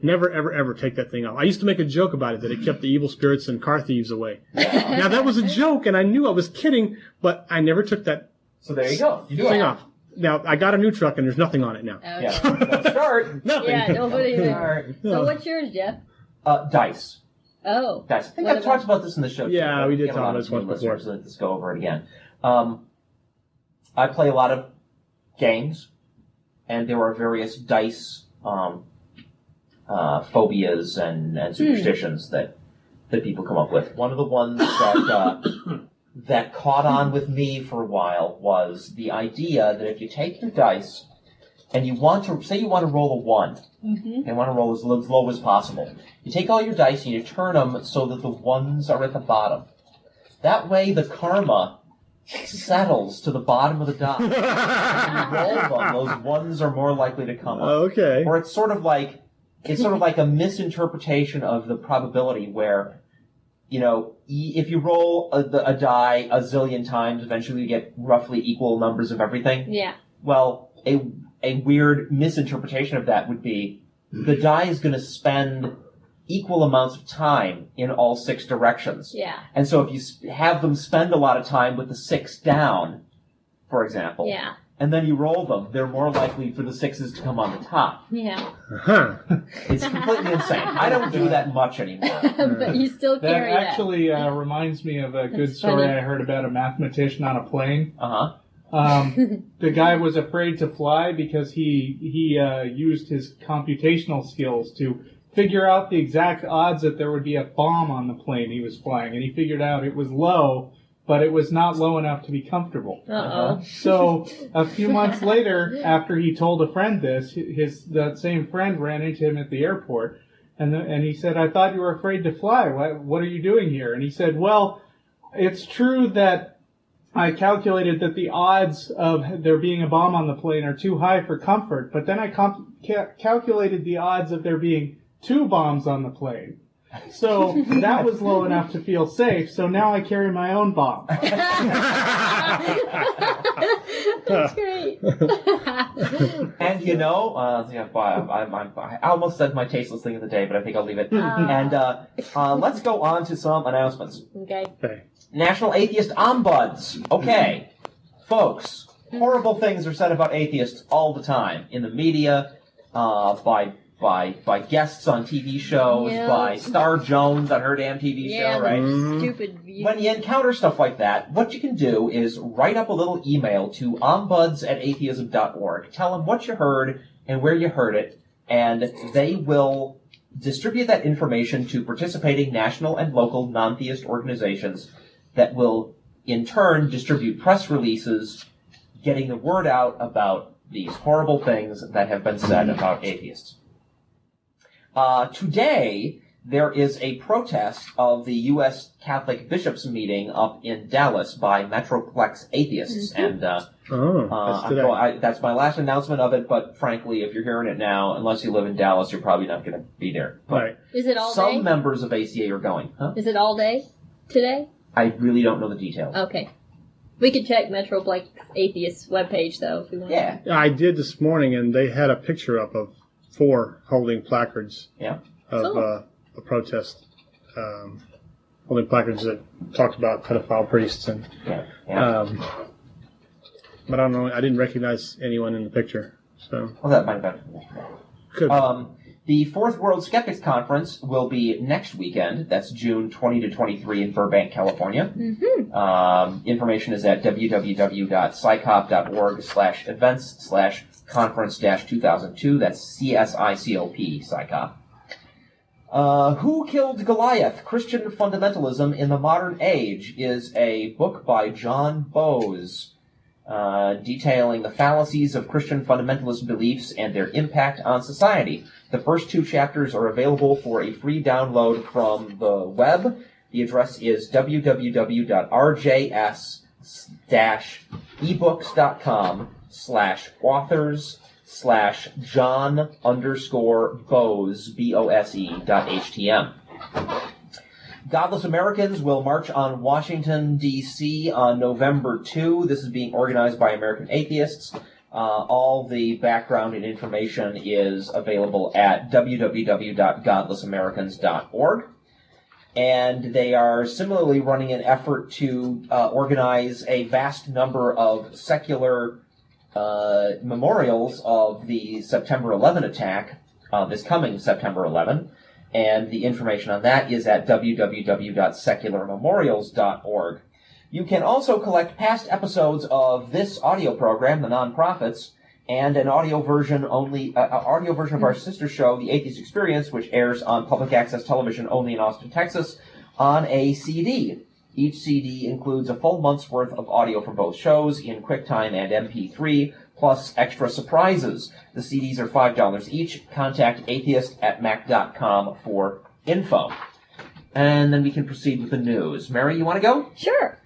Never, ever, ever take that thing off. I used to make a joke about it, that it kept the evil spirits and car thieves away. Now, that was a joke, and I knew I was kidding, but I never took that So there you go. You do thing it. off. Now, I got a new truck, and there's nothing on it now. Okay. Yeah. Don't start. Nothing. Yeah, don't put it in there. Start. So what's yours, Jeff? Dice. Oh. Dice. I think What I've talked about this in the show. Yeah, too, we did have a talk lot about of this once new before. listeners, so let's go over it again. I play a lot of games, and there are various dice phobias and superstitions that people come up with. One of the ones that that caught on with me for a while was the idea that if you take your dice and you want to roll a 1, and want to roll as low as possible, you take all your dice and you turn them so that the 1s are at the bottom. That way the karma settles to the bottom of the die. When you roll them, those 1s are more likely to come up. Okay. Or it's sort of like a misinterpretation of the probability where, if you roll a die a zillion times, eventually you get roughly equal numbers of everything. Yeah. Well, a weird misinterpretation of that would be the die is going to spend equal amounts of time in all 6 directions. Yeah. And so if you have them spend a lot of time with the 6 down, for example, Yeah. and then you roll them, they're more likely for the 6s to come on the top. Yeah. Huh. It's completely insane. I don't do that much anymore. But you still That carry that. actually reminds me of a good That's story funny. I heard about a mathematician on a plane. Uh-huh. The guy was afraid to fly because he used his computational skills to figure out the exact odds that there would be a bomb on the plane he was flying, and he figured out it was low, but it was not low enough to be comfortable. Uh-oh. So a few months later, after he told a friend this, that same friend ran into him at the airport, and he said, "I thought you were afraid to fly. What are you doing here?" And he said, "Well, it's true that I calculated that the odds of there being a bomb on the plane are too high for comfort, but then I calculated the odds of there being 2 bombs on the plane. So that was low enough to feel safe. So now I carry my own bomb. That's great. And I almost said my tasteless thing of the day, but I think I'll leave it. And let's go on to some announcements. Okay. National Atheist Ombuds. Okay, folks, horrible things are said about atheists all the time in the media, by guests on TV shows, by Star Jones on her damn TV show, right? Stupid view. When you encounter stuff like that, what you can do is write up a little email to ombuds@atheism.org. Tell them what you heard and where you heard it, and they will distribute that information to participating national and local non-theist organizations that will, in turn, distribute press releases getting the word out about these horrible things that have been said about atheists. Today, there is a protest of the U.S. Catholic Bishops' meeting up in Dallas by Metroplex Atheists. And that's my last announcement of it, but frankly, if you're hearing it now, unless you live in Dallas, you're probably not going to be there. But right. Is it all day? Some members of ACA are going. Huh? Is it all day today? I really don't know the details. Okay. We could check Metroplex Atheists' webpage, though, if we want. Yeah. I did this morning, and they had a picture up of 4 holding placards of a protest, holding placards that talked about pedophile priests. And but I don't know. I didn't recognize anyone in the picture. So Well, that might have been. Could. The Fourth World Skeptics Conference will be next weekend. That's June 20 to 23 in Burbank, California. Information is at www.scicop.org/events/conference-2002. That's CSICOP, SciCop. Who Killed Goliath? Christian Fundamentalism in the Modern Age is a book by John Bowes, detailing the fallacies of Christian fundamentalist beliefs and their impact on society. The first 2 chapters are available for a free download from the web. The address is www.rjs-ebooks.com/authors/John_Bose, BOSE.htm. Godless Americans will march on Washington, D.C. on November 2. This is being organized by American Atheists. All the background and information is available at www.godlessamericans.org. And they are similarly running an effort to organize a vast number of secular memorials of the September 11 attack, this coming September 11. And the information on that is at www.secularmemorials.org. You can also collect past episodes of this audio program, The Non-Prophets, and an audio version of our sister show, The Atheist Experience, which airs on public access television only in Austin, Texas, on a CD. Each CD includes a full month's worth of audio from both shows in QuickTime and MP3, plus extra surprises. The CDs are $5 each. Contact atheist@mac.com for info. And then we can proceed with the news. Mary, you want to go? Sure.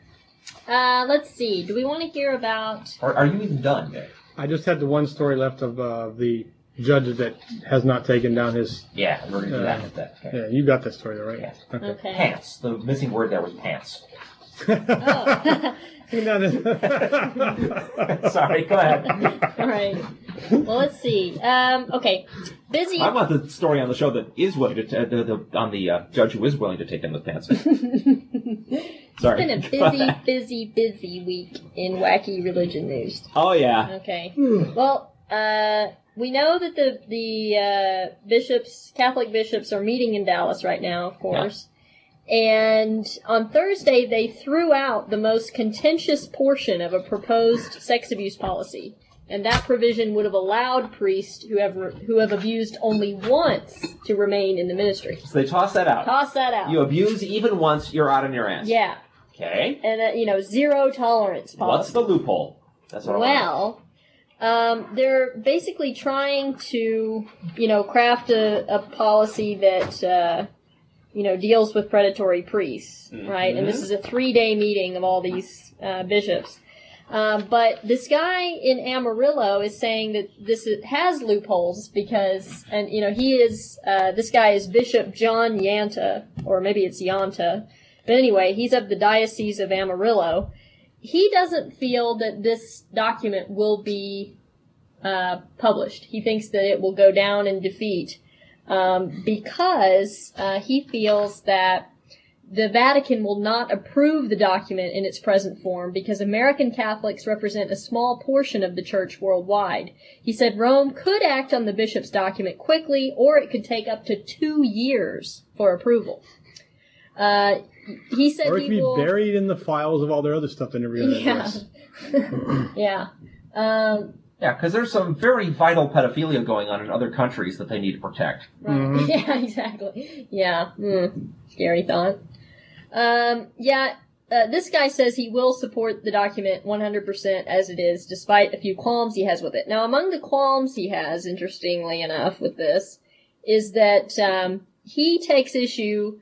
Let's see. Do we want to hear about... Or are you even done, Mary? I just had the one story left of the judge that has not taken down his... Yeah, we're going to do that with that. Okay. Yeah, you got that story, though, right? Yeah. Okay. Pants. The missing word there was pants. Oh. Sorry, go ahead. All right. Well, let's see. Okay. Busy. I want the story on the show that is willing to on the judge who is willing to take down the pants. Sorry. It's been a busy week in wacky religion news. Oh yeah. Okay. Well, we know that the bishops, Catholic bishops, are meeting in Dallas right now, of course. Yeah. And on Thursday, they threw out the most contentious portion of a proposed sex abuse policy. And that provision would have allowed priests who have abused only once to remain in the ministry. So they toss that out. Toss that out. You abuse even once, you're out on your ass. Yeah. Okay. And, zero tolerance policy. What's the loophole? That's what I want to know. They're basically trying to, craft a policy that... deals with predatory priests, right? And this is a 3-day meeting of all these bishops. But this guy in Amarillo is saying that has loopholes because, and he is, this guy is Bishop John Yanta, or maybe it's Yanta. But anyway, he's of the Diocese of Amarillo. He doesn't feel that this document will be published. He thinks that it will go down in defeat because he feels that the Vatican will not approve the document in its present form because American Catholics represent a small portion of the church worldwide. He said Rome could act on the bishop's document quickly, or it could take up to 2 years for approval. He said or it could be buried in the files of all their other stuff they never even address. Yeah. Yeah, because there's some very vital pedophilia going on in other countries that they need to protect. Right. Mm-hmm. Yeah, exactly. Yeah. Scary thought. This guy says he will support the document 100% as it is, despite a few qualms he has with it. Now, among the qualms he has, interestingly enough, with this, is that he takes issue.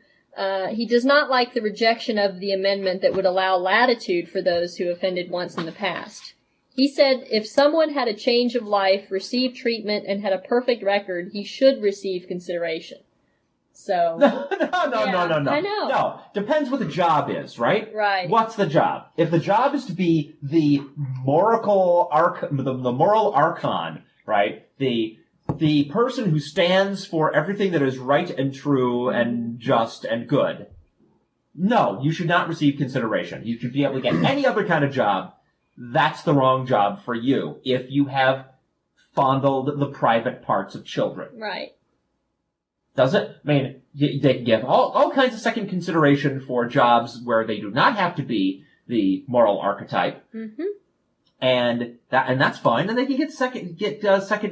He does not like the rejection of the amendment that would allow latitude for those who offended once in the past. He said if someone had a change of life, received treatment, and had a perfect record, he should receive consideration. So No. I know. No, depends what the job is, right? Right. What's the job? If the job is to be the moral archon, right? The person who stands for everything that is right and true and just and good. No, you should not receive consideration. You should be able to get any other kind of job. That's the wrong job for you if you have fondled the private parts of children. Right. Does it? I mean, they can give all kinds of second consideration for jobs where they do not have to be the moral archetype. Mm-hmm. And that's fine. And they can get second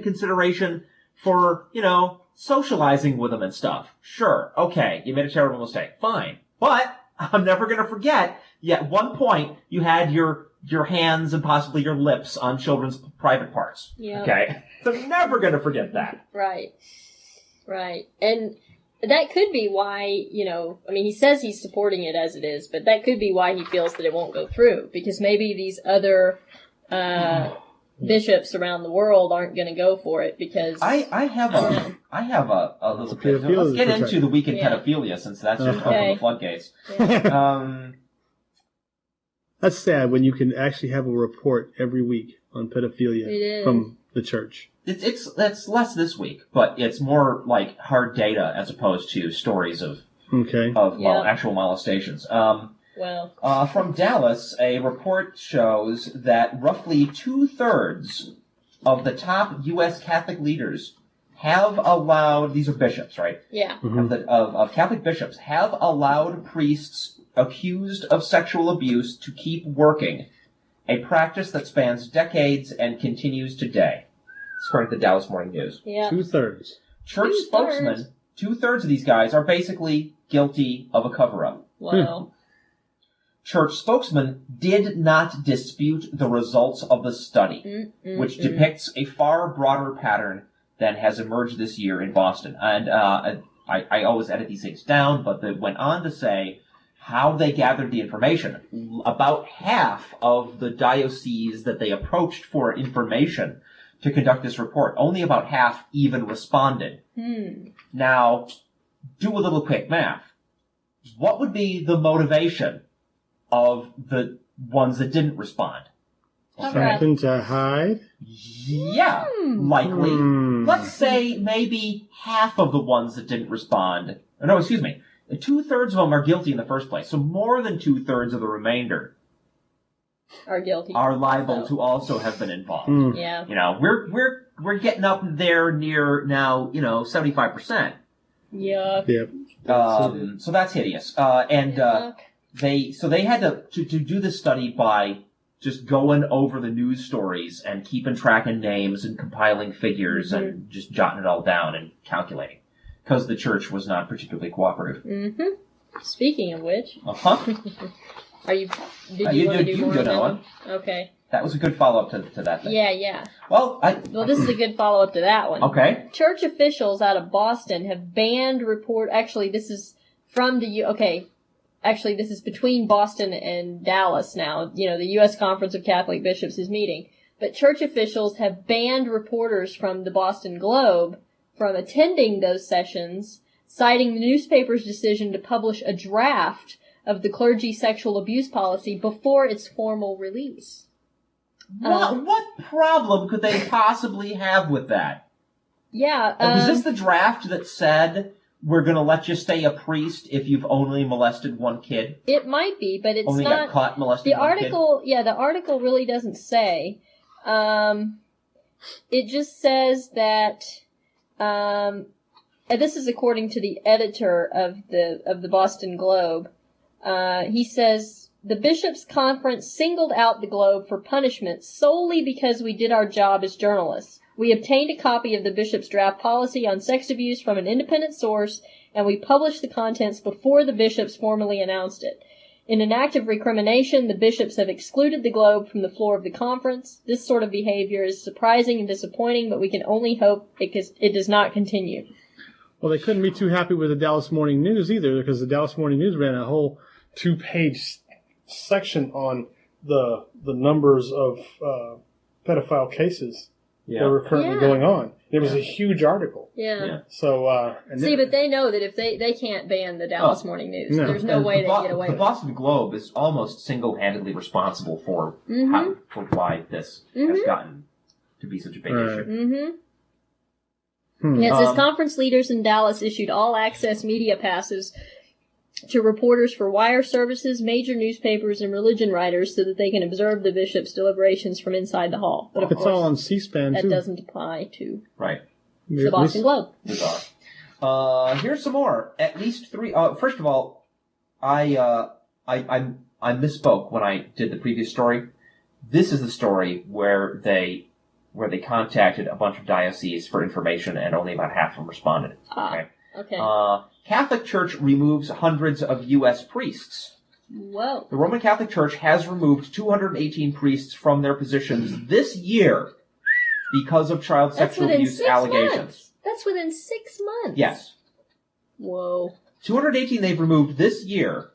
consideration for, socializing with them and stuff. Sure. Okay. You made a terrible mistake. Fine. But I'm never going to forget, at one point you had your hands and possibly your lips on children's private parts. Yep. Okay? I'm never going to forget that. Right. And that could be why, he says he's supporting it as it is, but that could be why he feels that it won't go through, because maybe these other bishops around the world aren't going to go for it because I have a little bit. Let's get into the week in pedophilia, since that's just open the floodgates. Yeah. That's sad when you can actually have a report every week on pedophilia from the church. That's less this week, but it's more like hard data as opposed to stories of actual molestations. From Dallas, a report shows that roughly 2/3 of the top U.S. Catholic leaders have allowed, these are bishops, right? Yeah. Mm-hmm. Of Catholic bishops have allowed priests accused of sexual abuse to keep working, a practice that spans decades and continues today. According to the Dallas Morning News. Yeah. 2/3. Church spokesmen, 2/3 of these guys are basically guilty of a cover-up. Wow. Church spokesman did not dispute the results of the study, which depicts a far broader pattern than has emerged this year in Boston. And I always edit these things down, but they went on to say how they gathered the information. About half of the dioceses that they approached for information to conduct this report, only about half even responded. Now, do a little quick math. What would be the motivation of the ones that didn't respond? Something to hide? Yeah, likely. Let's say maybe half of the ones that didn't respond. No, excuse me. 2/3 of them are guilty in the first place, so more than 2/3 of the remainder are guilty, are liable to also have been involved. Yeah. We're getting up there near now, 75%. Yuck. Yep. So that's hideous. They had to do this study by just going over the news stories and keeping track of names and compiling figures and just jotting it all down and calculating, because the church was not particularly cooperative. Speaking of which, Did you want to do more on that one? Okay. That was a good follow-up to that thing. Yeah. Well, this is a good follow-up to that one. Okay. Church officials out of Boston have banned actually, this is from the, actually this is between Boston and Dallas now. The U.S. Conference of Catholic Bishops is meeting. But church officials have banned reporters from the Boston Globe from attending those sessions, citing the newspaper's decision to publish a draft of the clergy sexual abuse policy before its formal release. What problem could they possibly have with that? Yeah. Was this the draft that said, we're going to let you stay a priest if you've only molested one kid? It might be, but it's only not... Only got caught molesting one kid? The article really doesn't say. It just says that... and this is according to the editor of the Boston Globe. He says, the Bishops' Conference singled out the Globe for punishment solely because we did our job as journalists. We obtained a copy of the Bishop's draft policy on sex abuse from an independent source, and we published the contents before the Bishops formally announced it. In an act of recrimination, the Bishops have excluded the Globe from the floor of the conference. This sort of behavior is surprising and disappointing, but we can only hope it does not continue. Well, they couldn't be too happy with the Dallas Morning News either, because the Dallas Morning News ran a whole 2-page section on the numbers of pedophile cases that were currently going on. It was a huge article. Yeah. So, but they know that if they can't ban the Dallas Morning News. No. There's no way they get away with it. The Boston Globe is almost single-handedly responsible for why this has gotten to be such a big issue. It says conference leaders in Dallas issued all-access media passes to reporters for wire services, major newspapers, and religion writers so that they can observe the bishop's deliberations from inside the hall. But of course, all on C-SPAN, that doesn't apply to the Boston Globe. Here's some more. At least 3... first of all, I misspoke when I did the previous story. This is the story where they contacted a bunch of dioceses for information and only about half of them responded. Okay. Catholic Church removes hundreds of U.S. priests. Whoa. The Roman Catholic Church has removed 218 priests from their positions this year because of child sexual abuse allegations. That's within 6 months. Yes. Whoa. 218 they've removed this year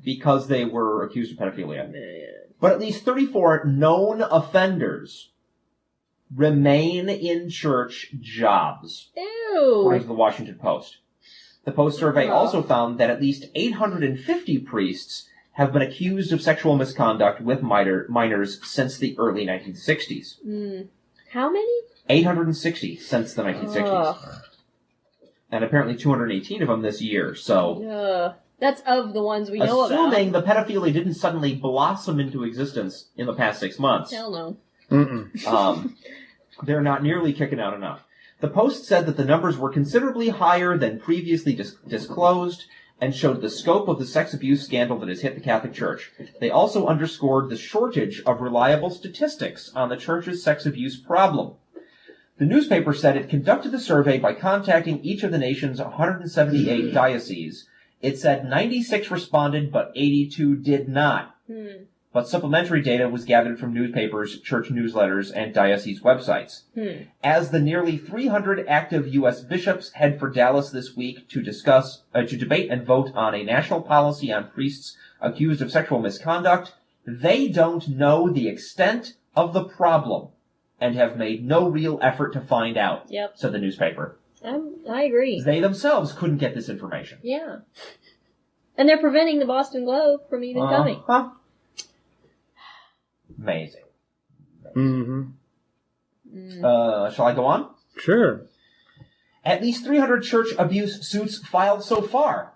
because they were accused of pedophilia. Man. But at least 34 known offenders remain in church jobs. Ew. According to the Washington Post. The Post survey also found that at least 850 priests have been accused of sexual misconduct with minors since the early 1960s. How many? 860 since the 1960s. And apparently 218 of them this year, so... That's of the ones we know about. Assuming the pedophilia didn't suddenly blossom into existence in the past 6 months. Hell no. They're not nearly kicking out enough. The Post said that the numbers were considerably higher than previously disclosed and showed the scope of the sex abuse scandal that has hit the Catholic Church. They also underscored the shortage of reliable statistics on the Church's sex abuse problem. The newspaper said it conducted the survey by contacting each of the nation's 178 dioceses. It said 96 responded, but 82 did not. But supplementary data was gathered from newspapers, church newsletters, and diocese websites. As the nearly 300 active U.S. bishops head for Dallas this week to debate and vote on a national policy on priests accused of sexual misconduct, they don't know the extent of the problem and have made no real effort to find out, said the newspaper. I agree. They themselves couldn't get this information. Yeah. And they're preventing the Boston Globe from even coming. Amazing. Shall I go on? Sure. At least 300 church abuse suits filed so far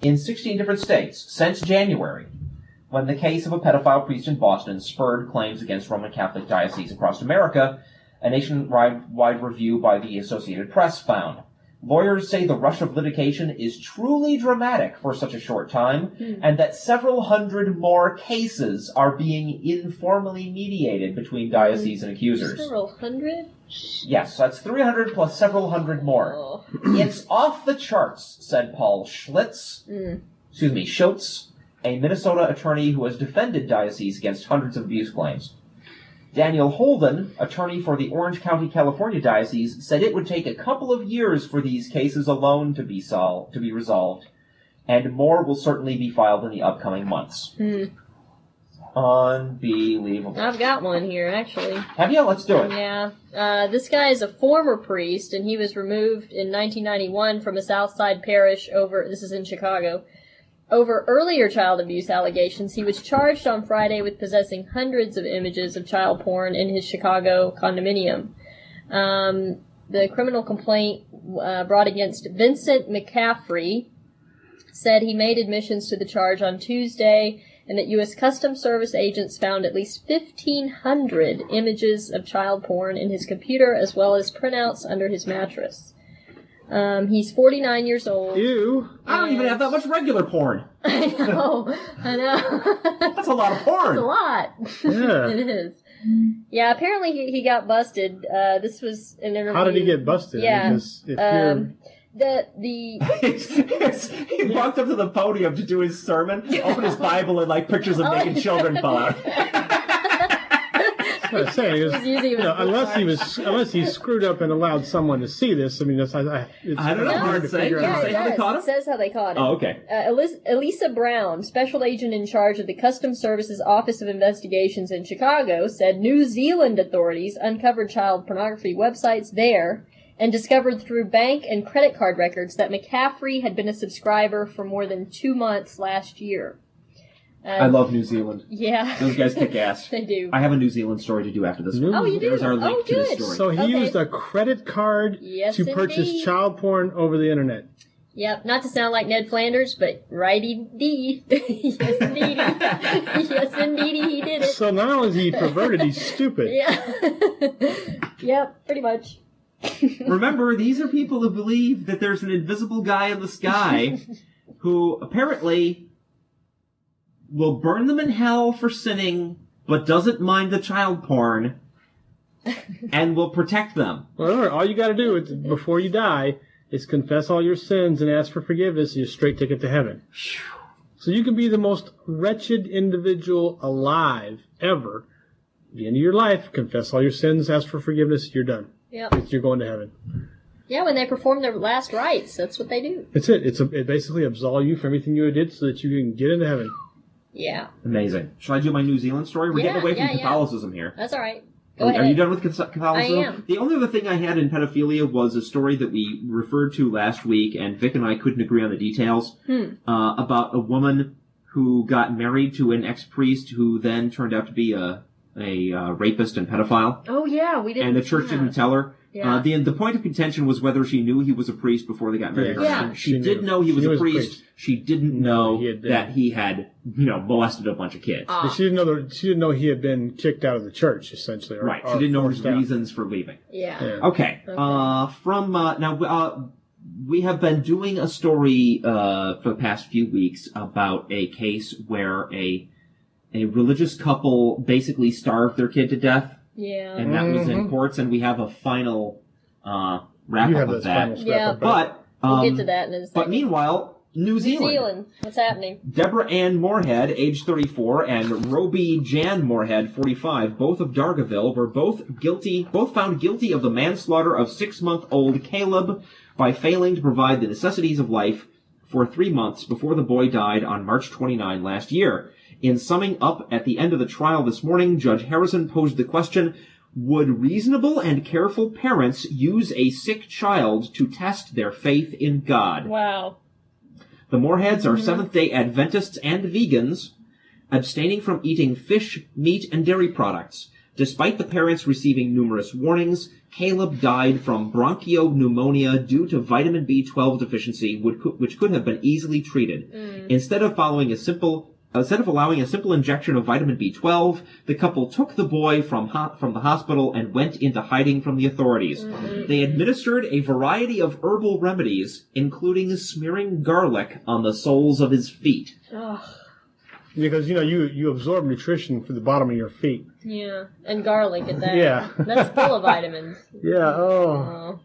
in 16 different states since January, when the case of a pedophile priest in Boston spurred claims against Roman Catholic dioceses across America, a nationwide review by the Associated Press found. Lawyers say the rush of litigation is truly dramatic for such a short time, and that several hundred more cases are being informally mediated between dioceses and accusers. Several hundred? Yes, that's 300 plus several hundred more. It's off the charts, said Paul Schultz, a Minnesota attorney who has defended dioceses against hundreds of abuse claims. Daniel Holden, attorney for the Orange County, California diocese, said it would take a couple of years for these cases alone to be resolved. and more will certainly be filed in the upcoming months. Unbelievable. I've got one here, actually. Have you? Let's do it. Yeah. This guy is a former priest, and he was removed in 1991 from a Southside parish this is in Chicago, over earlier child abuse allegations. He was charged on Friday with possessing hundreds of images of child porn in his Chicago condominium. The criminal complaint brought against Vincent McCaffrey said he made admissions to the charge on Tuesday, and that U.S. Customs Service agents found at least 1,500 images of child porn in his computer, as well as printouts under his mattress. He's 49 years old. Ew. I don't even have that much regular porn. I know. That's a lot of porn. That's a lot. Yeah. It is. Yeah, apparently he got busted. This was an interview. How did he get busted? Yeah. Because if you're... He walked up to the podium to do his sermon, opened his Bible, and pictures of naked children fell out. What I'm saying is, unless he screwed up and allowed someone to see this, I mean, it's I don't know. hard to figure out. Say how they caught him? It says how they caught him. Oh, okay. Elisa Brown, special agent in charge of the Customs Service's Office of Investigations in Chicago, said New Zealand authorities uncovered child pornography websites there and discovered through bank and credit card records that McCaffrey had been a subscriber for more than 2 months last year. I love New Zealand. Yeah. Those guys kick ass. They do. I have a New Zealand story to do after this one. Oh, you do? There's our link to this story. So he used a credit card to purchase indeed. child porn over the internet. Yep, not to sound like Ned Flanders, but righty-dee. Yes, indeedy. Yes, indeedy, he did it. So not only is he perverted, he's stupid. Yeah. Yep, pretty much. Remember, these are people who believe that there's an invisible guy in the sky who apparently will burn them in hell for sinning, but doesn't mind the child porn, and will protect them. Well, all you got to do before you die is confess all your sins and ask for forgiveness, and you're straight ticket to heaven. So you can be the most wretched individual alive ever. At the end of your life, confess all your sins, ask for forgiveness, you're done. Yep. You're going to heaven. Yeah, when they perform their last rites, that's what they do. That's it. It basically absolves you for everything you did so that you can get into heaven. Yeah. Amazing. Shall I do my New Zealand story? We're getting away from Catholicism here. That's all right. Go ahead. Are you done with Catholicism? I am. The only other thing I had in pedophilia was a story that we referred to last week, and Vic and I couldn't agree on the details, about a woman who got married to an ex-priest who then turned out to be a rapist and pedophile. Oh, yeah, we didn't. And the church didn't tell her. Yeah. The point of contention was whether she knew he was a priest before they got married. Yeah. She did know he was a priest. She didn't know that he had, molested a bunch of kids. She didn't know he had been kicked out of the church, essentially. Right. She didn't know his reasons for leaving. Yeah. Okay. Now we have been doing a story for the past few weeks about a case where a religious couple basically starved their kid to death. Yeah. And that was in courts, and we have a final wrap-up of that. Yeah. But we'll get to that in a second. But meanwhile, New Zealand. What's happening? Deborah Ann Moorhead, age 34, and Roby Jan Moorhead, 45, both of Dargaville, were both found guilty of the manslaughter of 6-month-old Caleb by failing to provide the necessities of life for 3 months before the boy died on March 29 last year. In summing up at the end of the trial this morning, Judge Harrison posed the question, would reasonable and careful parents use a sick child to test their faith in God? Wow. The Moorheads are Seventh-day Adventists and vegans, abstaining from eating fish, meat, and dairy products. Despite the parents receiving numerous warnings, Caleb died from bronchopneumonia due to vitamin B12 deficiency, which could have been easily treated. Instead of allowing a simple injection of vitamin B12, the couple took the boy from the hospital and went into hiding from the authorities. They administered a variety of herbal remedies, including smearing garlic on the soles of his feet. Ugh. Because, you absorb nutrition through the bottom of your feet. Yeah, and garlic at that. Yeah. That's full of vitamins. Yeah, oh.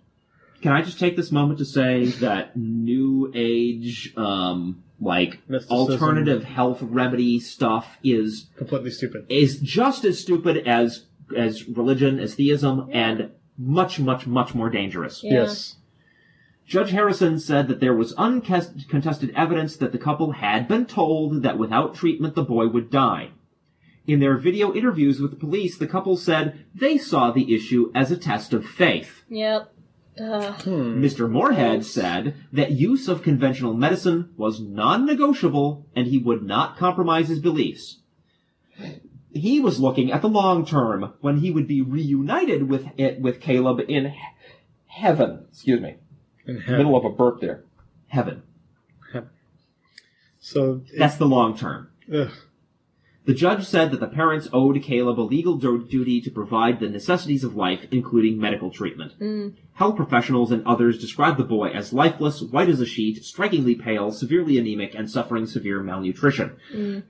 Can I just take this moment to say that New Age, alternative health remedy stuff is completely stupid. Is just as stupid as religion, as theism, and much, much, much more dangerous. Yeah. Yes. Judge Harrison said that there was uncontested evidence that the couple had been told that without treatment the boy would die. In their video interviews with the police, the couple said they saw the issue as a test of faith. Yep. Mr. Moorhead said that use of conventional medicine was non-negotiable and he would not compromise his beliefs. He was looking at the long term when he would be reunited with Caleb in heaven. Excuse me. In heaven. Middle of a burp there. Heaven. So that's the long term. Ugh. The judge said that the parents owed Caleb a legal duty to provide the necessities of life, including medical treatment. Health professionals and others described the boy as lifeless, white as a sheet, strikingly pale, severely anemic, and suffering severe malnutrition.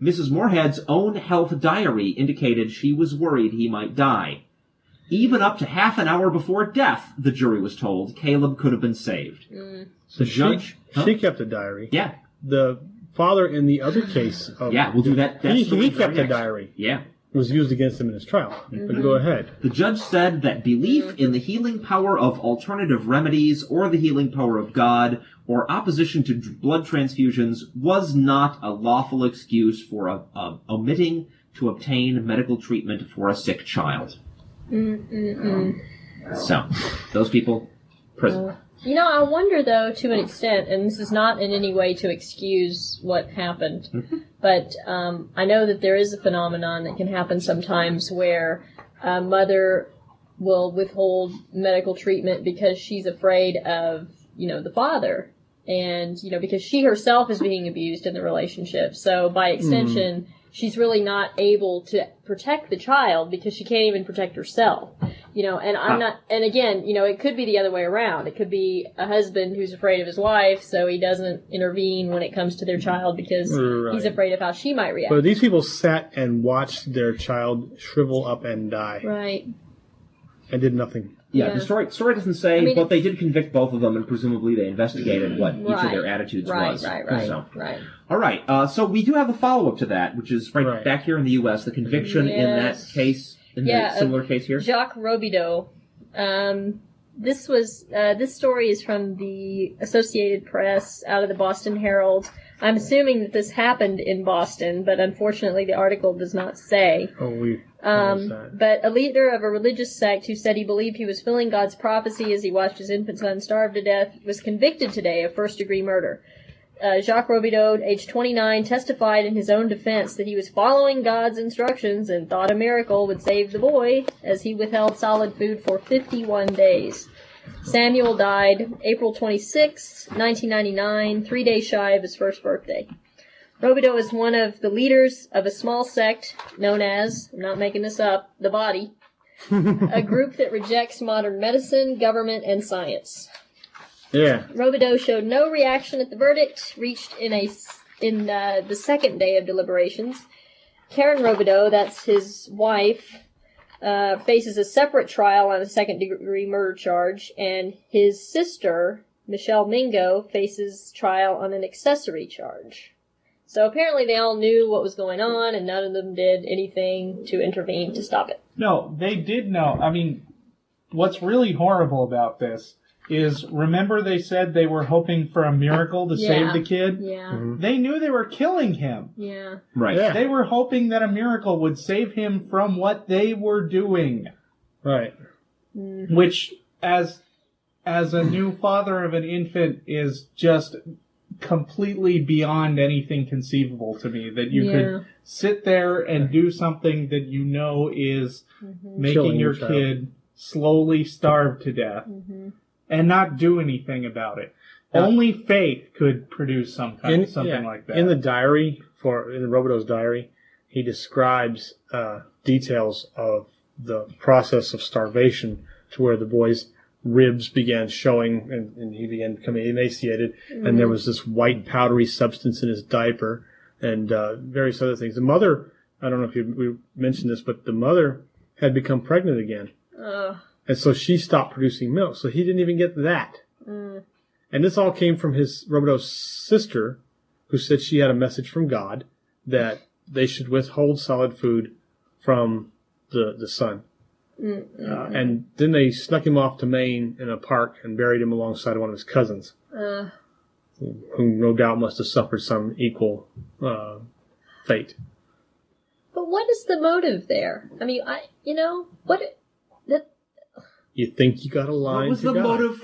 Mrs. Moorhead's own health diary indicated she was worried he might die. Even up to half an hour before death, the jury was told, Caleb could have been saved. So she kept a diary. Yeah. The father in the other case. We'll do that. He kept a diary. Yeah. It was used against him in his trial. But go ahead. The judge said that belief in the healing power of alternative remedies or the healing power of God or opposition to blood transfusions was not a lawful excuse for omitting to obtain medical treatment for a sick child. So, those people, prison. I wonder, though, to an extent, and this is not in any way to excuse what happened, but I know that there is a phenomenon that can happen sometimes where a mother will withhold medical treatment because she's afraid of, the father, and, because she herself is being abused in the relationship. So, by extension, she's really not able to protect the child because she can't even protect herself. And I'm not, and again, it could be the other way around. It could be a husband who's afraid of his wife, so he doesn't intervene when it comes to their child because he's afraid of how she might react. But these people sat and watched their child shrivel up and die. Right. And did nothing. Yeah, the story doesn't say, but they did convict both of them, and presumably they investigated what each of their attitudes was. Right. All right, so we do have a follow-up to that, which is back here in the U.S., the conviction in that case, the similar case here. Jacques Robideau. This story is from the Associated Press out of the Boston Herald. I'm assuming that this happened in Boston, but unfortunately the article does not say. But a leader of a religious sect who said he believed he was fulfilling God's prophecy as he watched his infant son starve to death was convicted today of first-degree murder. Jacques Robideau, age 29, testified in his own defense that he was following God's instructions and thought a miracle would save the boy as he withheld solid food for 51 days. Samuel died April 26, 1999, 3 days shy of his first birthday. Robideau is one of the leaders of a small sect known as, I'm not making this up, the Body, a group that rejects modern medicine, government, and science. Yeah. Robideau showed no reaction at the verdict reached in the second day of deliberations. Karen Robideau, that's his wife, faces a separate trial on a second-degree murder charge, and his sister, Michelle Mingo, faces trial on an accessory charge. So apparently they all knew what was going on, and none of them did anything to intervene to stop it. No, they did know. I mean, what's really horrible about this is, remember they said they were hoping for a miracle to save the kid? Yeah. Mm-hmm. They knew they were killing him. Yeah. Right. Yeah. They were hoping that a miracle would save him from what they were doing. Right. Which, as a new father of an infant, is just completely beyond anything conceivable to me. That you could sit there and do something that you know is making Killing your your kid slowly starve to death and not do anything about it. Only faith could produce something like that. In the diary, in Robideau's diary, he describes details of the process of starvation to where the boy's ribs began showing and he began becoming emaciated, and there was this white powdery substance in his diaper and various other things. The mother, I don't know if we mentioned this, but the mother had become pregnant again. And so she stopped producing milk, so he didn't even get that. And this all came from Robideau's sister, who said she had a message from God that they should withhold solid food from the son. And then they snuck him off to Maine in a park and buried him alongside one of his cousins, who no doubt must have suffered some equal fate. But what is the motive there? I mean, You think you got a line? What was to the God. motive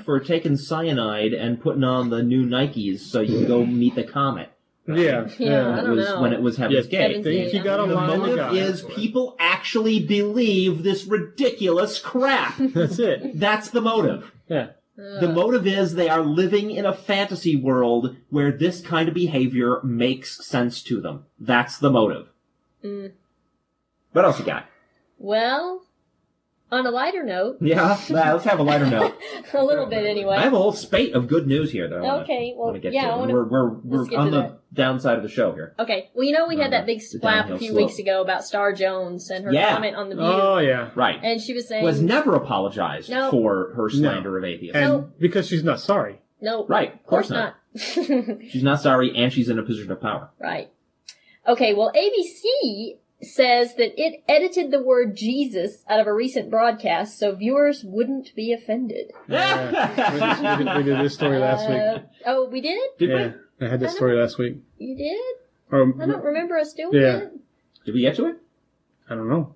for taking cyanide and putting on the new Nikes so you can go meet the comet? Yeah, I don't know. When it was Heaven's Gate. Heaven's Gate. Think you got a The line to motive God. is people actually believe this ridiculous crap. That's it. That's the motive. Yeah. The motive is they are living in a fantasy world where this kind of behavior makes sense to them. That's the motive. What else you got? Well, on a lighter note. Yeah, let's have a lighter note. A little bit, anyway. I have a whole spate of good news here, though. Okay, well, get yeah, to. I wanna- We're let's get on to the that. downside of the show here. Okay, well, we had that big splap downhill a few slope. weeks ago about Star Jones and her Yeah. comment on The View. Oh, yeah. Right. And she was saying... Who has never apologized No. for her slander of atheists. And No. because she's not sorry. No. Right, Of course not. She's not sorry, and she's in a position of power. Right. Okay, well, ABC says that it edited the word Jesus out of a recent broadcast so viewers wouldn't be offended. Yeah. We did this story last week. Oh, we did? Did Yeah, I had this story last week. You did? Or, I don't remember us doing Yeah. it. Did we get to it? I don't know.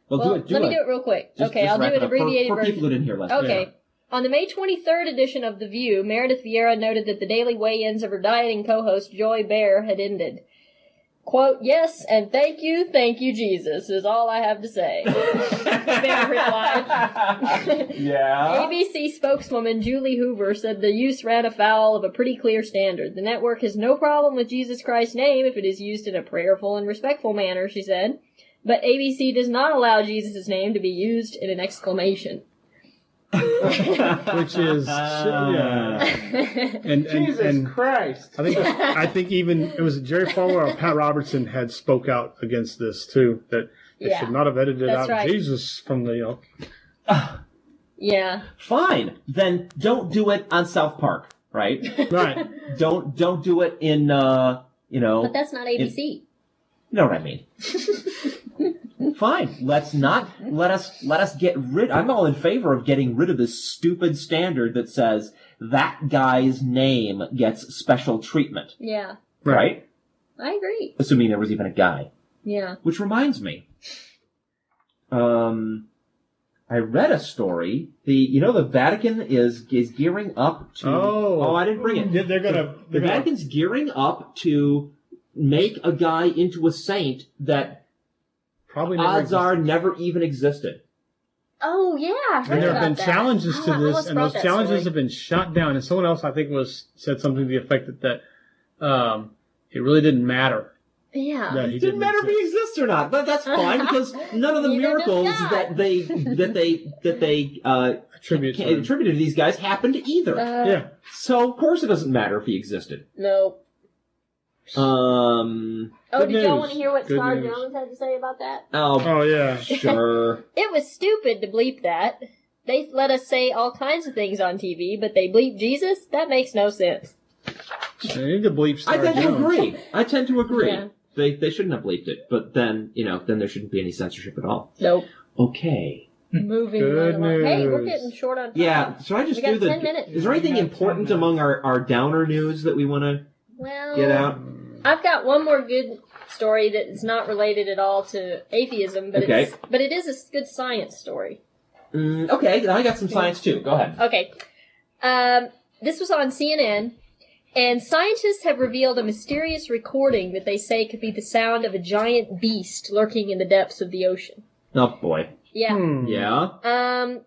Well, Well, do it. let me do it real quick. Just I'll do wrap an it up. abbreviated for version. people who didn't hear last week. Okay. On the May 23rd edition of The View, Meredith Vieira noted that the daily weigh-ins of her dieting co-host Joy Bear had ended. Quote, yes, and thank you, Jesus, is all I have to say. Bear replied. Yeah. ABC spokeswoman Julie Hoover said the use ran afoul of a pretty clear standard. The network has no problem with Jesus Christ's name if it is used in a prayerful and respectful manner, she said. But ABC does not allow Jesus' name to be used in an exclamation. Which is and Jesus Christ. I think even it was Jerry Falwell or Pat Robertson had spoke out against this too, that they Yeah, should not have edited that's out right. Jesus from the Yeah. Fine. Then don't do it on South Park, right? right. don't do it in But that's not ABC. You know what I mean. Fine. Let us get rid. I'm all in favor of getting rid of this stupid standard that says that guy's name gets special treatment. Yeah. Right? I agree. Assuming there was even a guy. Yeah. Which reminds me. I read a story. The Vatican is gearing up to. Oh, I didn't bring it. The Vatican's gearing up to make a guy into a saint that probably odds are never even existed. Oh, yeah. I heard And there have about been that. challenges to I this, almost and brought those that challenges story. have been shot down. And someone else, I think, said something to the effect that it really didn't matter. Yeah. That he It didn't matter if he exists or not, but that's fine because none of the Neither does miracles God. that they attributed to these guys happened either. Yeah. So of course it doesn't matter if he existed. No. Um. Oh, Good did y'all news. want to hear what Good Star news. Jones had to say about that? Oh yeah. Sure. It was stupid to bleep that. They let us say all kinds of things on TV, but they bleep Jesus? That makes no sense. They need to bleep Star I tend to Jones. agree. Yeah. They shouldn't have bleeped it, but then there shouldn't be any censorship at all. Nope. Okay. Moving Good right along. Hey, we're news. getting short on time. Yeah. So I just We got do the. 10 minutes. Is there anything We got 10 important minutes. among our downer news that we want to Well, get out? I've got one more good story that is not related at all to atheism, but Okay. it is a good science story. Okay. I got some science too. Go ahead. Okay. This was on CNN, and scientists have revealed a mysterious recording that they say could be the sound of a giant beast lurking in the depths of the ocean. Oh boy. Yeah. Yeah.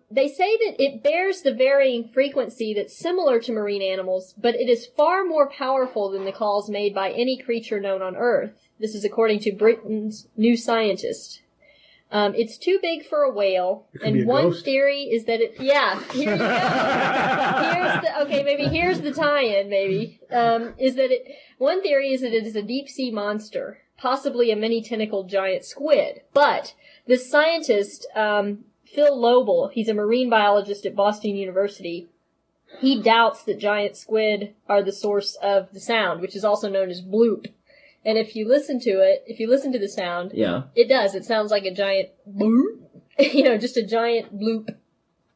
They say that it bears the varying frequency that's similar to marine animals, but it is far more powerful than the calls made by any creature known on Earth. This is according to Britain's New Scientist. It's too big for a whale, It could be and a one ghost. theory is that it. Yeah, here you go. Here's the tie-in. Maybe is that it. One theory is that it is a deep sea monster, possibly a many-tentacled giant squid. But this scientist, Phil Lobel, he's a marine biologist at Boston University. He doubts that giant squid are the source of the sound, which is also known as bloop. And if you listen to the sound, it does. It sounds like a giant bloop. Just a giant bloop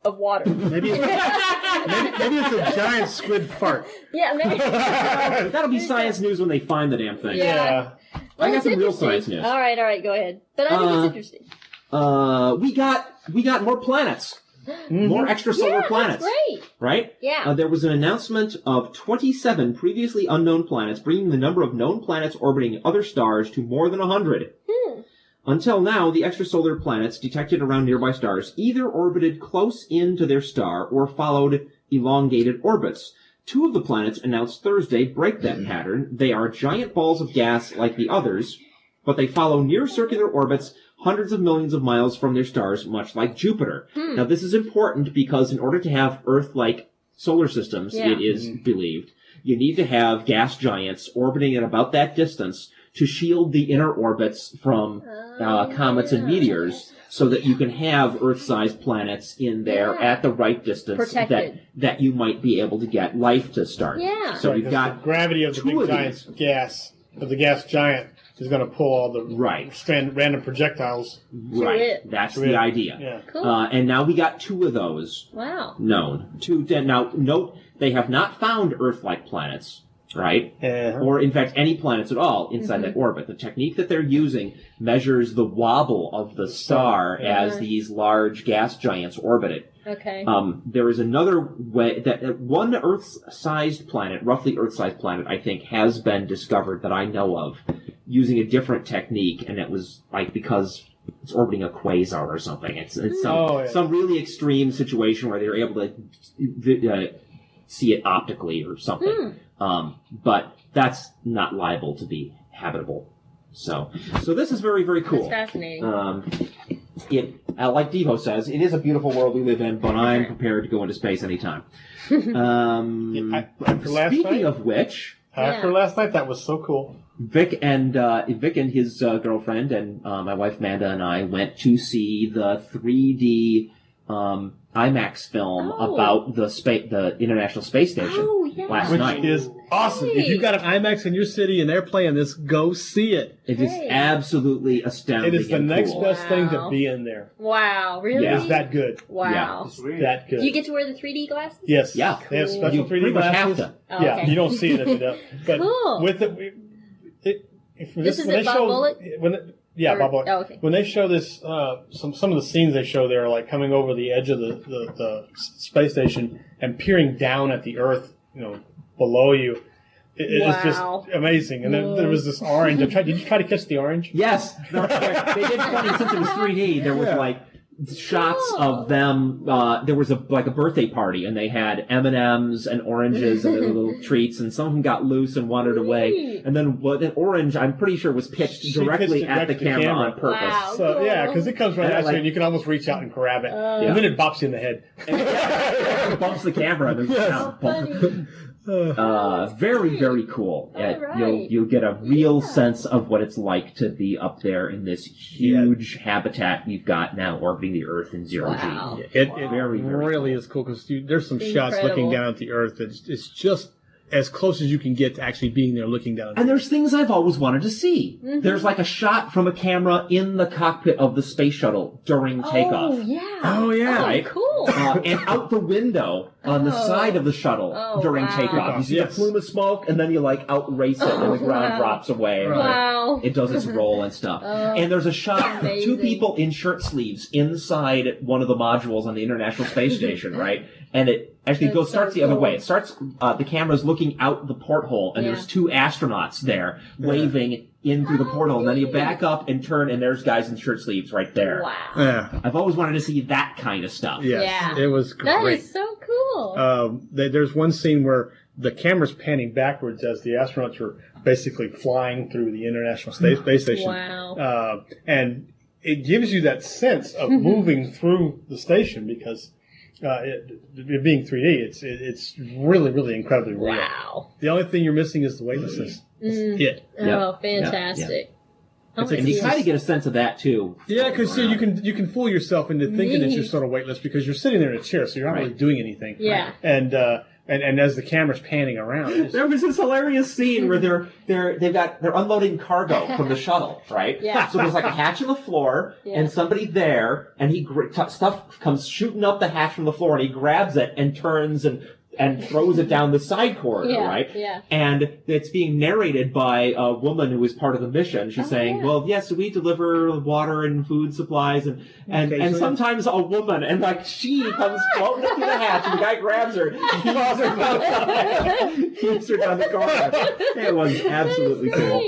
of water. Maybe it's a giant squid fart. Yeah, maybe. That'll be science news when they find the damn thing. Yeah. Well, I got some real science news. All right, go ahead. But I think it's interesting. We got more planets. More extrasolar planets. That's great. Right? Yeah. There was an announcement of 27 previously unknown planets, bringing the number of known planets orbiting other stars to more than 100. Until now, the extrasolar planets detected around nearby stars either orbited close into their star or followed elongated orbits. 2 of the planets announced Thursday break that pattern. They are giant balls of gas like the others, but they follow near-circular orbits hundreds of millions of miles from their stars, much like Jupiter. Now, this is important because in order to have Earth-like solar systems, it is believed, you need to have gas giants orbiting at about that distance to shield the inner orbits from comets and meteors, so that you can have Earth-sized planets in there at the right distance that you might be able to get life to start. Yeah. So you've got the gravity of the big giant's gas, of the gas giant, is going to pull all the random projectiles. Right. That's the idea. Yeah. Cool. And now we got 2 of those known. Now, note, they have not found Earth-like planets, right? Or, in fact, any planets at all inside that orbit. The technique that they're using measures the wobble of the star as these large gas giants orbit it. Okay. There is another way that one Earth-sized planet, roughly Earth-sized planet, I think, has been discovered that I know of using a different technique, and it was like because it's orbiting a quasar or something. It's some really extreme situation where they're able to see it optically or something. But that's not liable to be habitable. So this is very, very cool. That's fascinating. Like Devo says, it is a beautiful world we live in, but I'm prepared to go into space anytime. Speaking of which, after last night, that was so cool. Vic and his girlfriend and my wife Amanda and I went to see the 3D IMAX film about the International Space Station last night. Which is awesome. If you've got an IMAX in your city and they're playing this, go see it. It is absolutely astounding. It is the next best thing to be in there. Wow, really? Yeah. It's that good. Wow. It's that good. Do you get to wear the 3D glasses? Yes. Yeah. They have special You 3D pretty much glasses. have to. Oh, Yeah, okay. you don't see it if you don't. But Cool. with it, This is at Bob Bullock? Bob Bullock. Oh, okay. When they show this, some of the scenes they show there are like coming over the edge of the space station and peering down at the Earth, below you. It's just amazing. And then there was this orange. Did you try to catch the orange? Yes. They did funny since it was 3D. There was like shots of them. There was a birthday party, and they had M&Ms and oranges and little treats, and some of them got loose and wandered away. And then an orange, I'm pretty sure, was pitched directly at the camera on purpose. Wow. So yeah, because it comes right at you, and you can almost reach out and grab it, and then it bops you in the head. It bumps the camera. And very, very cool. Right. You'll get a real sense of what it's like to be up there in this huge habitat we've got now orbiting the Earth in zero Wow. G. It very, very really cool. is cool because there's some shots looking down at the Earth. It's just as close as you can get to actually being there looking down. And there's things I've always wanted to see. Mm-hmm. There's like a shot from a camera in the cockpit of the space shuttle during takeoff. Oh, yeah. Oh, yeah. Right? Cool. And out the window on the side of the shuttle during takeoff. You see the plume of smoke, and then you outrace it, and the ground drops away. And, Wow. it does its roll and stuff. And there's a shot of 2 people in shirt sleeves inside one of the modules on the International Space Station, right? And it actually starts the other way. It starts, the camera's looking out the porthole, and there's 2 astronauts there waving in through the porthole. And then you back up and turn, and there's guys in shirt sleeves right there. Wow. Yeah. I've always wanted to see that kind of stuff. Yes. Yeah. It was great. That is so cool. There's one scene where the camera's panning backwards as the astronauts are basically flying through the International Space Station. Wow. And it gives you that sense of moving through the station because it being 3D, it's really, really incredibly real. Wow. The only thing you're missing is the weightlessness. That's it. Oh, fantastic. And you kind of get a sense of that too. Yeah, because you can fool yourself into thinking that you're sort of weightless because you're sitting there in a chair, so you're not really doing anything. Yeah. And And as the camera's panning around, there was this hilarious scene where they're unloading cargo from the shuttle, right? Yeah. So there's like a hatch in the floor, and somebody there, and stuff comes shooting up the hatch from the floor, and he grabs it and turns and throws it down the side corridor, right? Yeah. And it's being narrated by a woman who is part of the mission. She's saying, well, yes, we deliver water and food supplies, and sometimes a woman, and like she comes floating up through the hatch, and the guy grabs her, keeps her down the corridor. It was absolutely cool.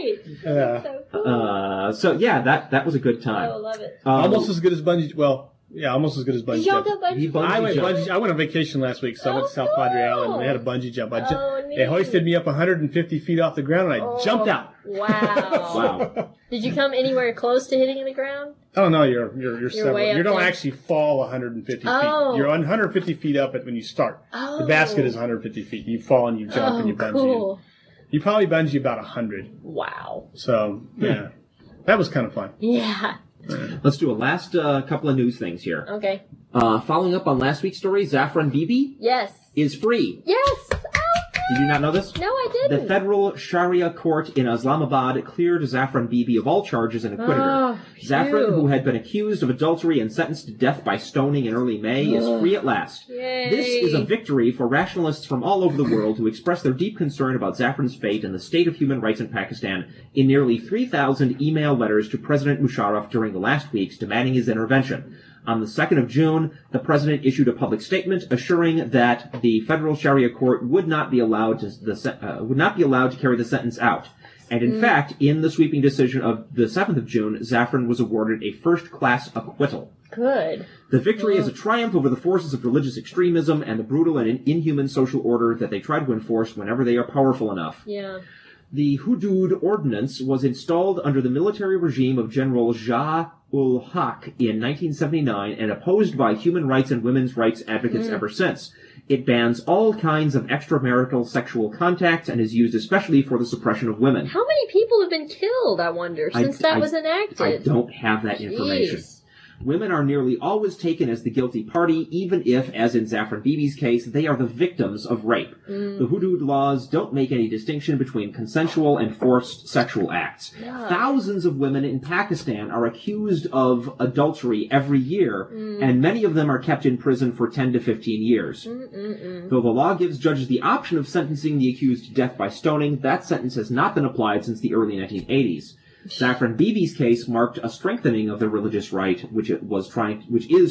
So cool. So yeah, that was a good time. I love it. Almost as good as bungee. Well, yeah, almost as good as bungee Did y'all jump. go bungee jumping? I went on vacation last week, so I went to South Padre Island, and they had a bungee jump. They hoisted me up 150 feet off the ground, and I jumped out. Wow. Wow. Did you come anywhere close to hitting the ground? Oh no, you're several. way up You don't there? actually fall 150 Oh. feet. You're 150 feet up when you start. Oh. The basket is 150 feet. You fall and you jump and you bungee. Cool. You probably bungee about 100. Wow. So yeah, that was kind of fun. Yeah. Let's do a last couple of news things here. Okay. Following up on last week's story, Zafran Bibi Yes. is free. Yes. Oh, Did you not know this? no, I The didn't. federal Sharia court in Islamabad cleared Zafran Bibi of all charges and acquitted her. Oh, Zafran, phew. who had been accused of adultery and sentenced to death by stoning in early May, is free at last. Yay. This is a victory for rationalists from all over the world who express their deep concern about Zafran's fate and the state of human rights in Pakistan in nearly 3,000 email letters to President Musharraf during the last weeks demanding his intervention. On the 2nd of June, the president issued a public statement assuring that the federal Sharia court would not be allowed to carry the sentence out. And in fact, in the sweeping decision of the 7th of June, Zafran was awarded a first-class acquittal. Good. The victory is a triumph over the forces of religious extremism and the brutal and inhuman social order that they try to enforce whenever they are powerful enough. Yeah. The Hudud Ordinance was installed under the military regime of General Zia-ul-Haq in 1979 and opposed by human rights and women's rights advocates ever since. It bans all kinds of extramarital sexual contact and is used especially for the suppression of women. How many people have been killed, I wonder, since that was enacted? I don't have that information. Jeez. Women are nearly always taken as the guilty party, even if, as in Zafran Bibi's case, they are the victims of rape. The Hudud laws don't make any distinction between consensual and forced sexual acts. Yeah. Thousands of women in Pakistan are accused of adultery every year, and many of them are kept in prison for 10 to 15 years. Though the law gives judges the option of sentencing the accused to death by stoning, that sentence has not been applied since the early 1980s. Zafran Bibi's case marked a strengthening of the religious right, which is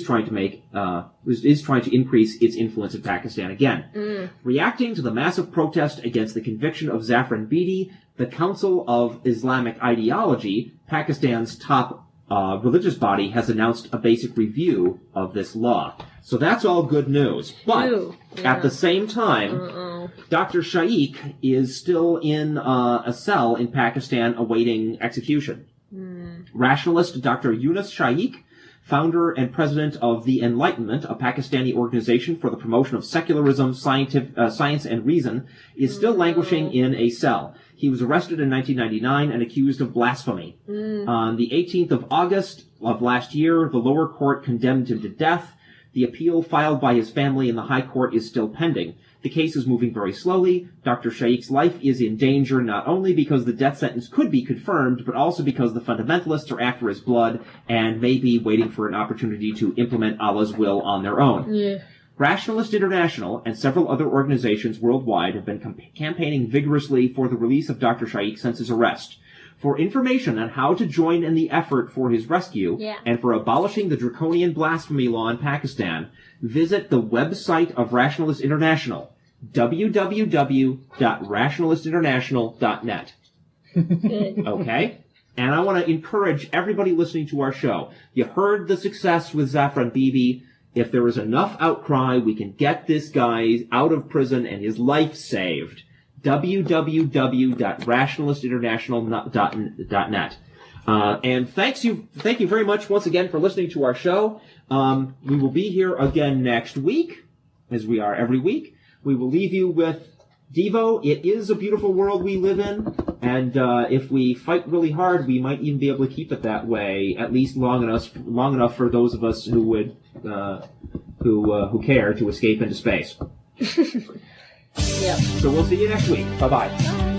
trying to increase its influence in Pakistan again. Reacting to the massive protest against the conviction of Zafran Bibi, the Council of Islamic Ideology, Pakistan's top religious body, has announced a basic review of this law. So that's all good news. But at the same time, Dr. Shaikh is still in a cell in Pakistan awaiting execution. Rationalist Dr. Yunus Shaikh, founder and president of The Enlightenment, a Pakistani organization for the promotion of secularism, science, and reason, is still languishing in a cell. He was arrested in 1999 and accused of blasphemy. On the 18th of August of last year, the lower court condemned him to death. The appeal filed by his family in the High Court is still pending. The case is moving very slowly. Dr. Shaikh's life is in danger not only because the death sentence could be confirmed, but also because the fundamentalists are after his blood and may be waiting for an opportunity to implement Allah's will on their own. Yeah. Rationalist International and several other organizations worldwide have been campaigning vigorously for the release of Dr. Shaikh since his arrest. For information on how to join in the effort for his rescue and for abolishing the draconian blasphemy law in Pakistan, visit the website of Rationalist International, www.rationalistinternational.net. Okay? And I want to encourage everybody listening to our show. You heard the success with Zafran Bibi. If there is enough outcry, we can get this guy out of prison and his life saved. www.rationalistinternational.net. And thank you very much once again for listening to our show. We will be here again next week, as we are every week. We will leave you with Devo. It is a beautiful world we live in, and if we fight really hard, we might even be able to keep it that way, at least long enough for those of us who would who care to escape into space. Yep. So we'll see you next week. Bye-bye.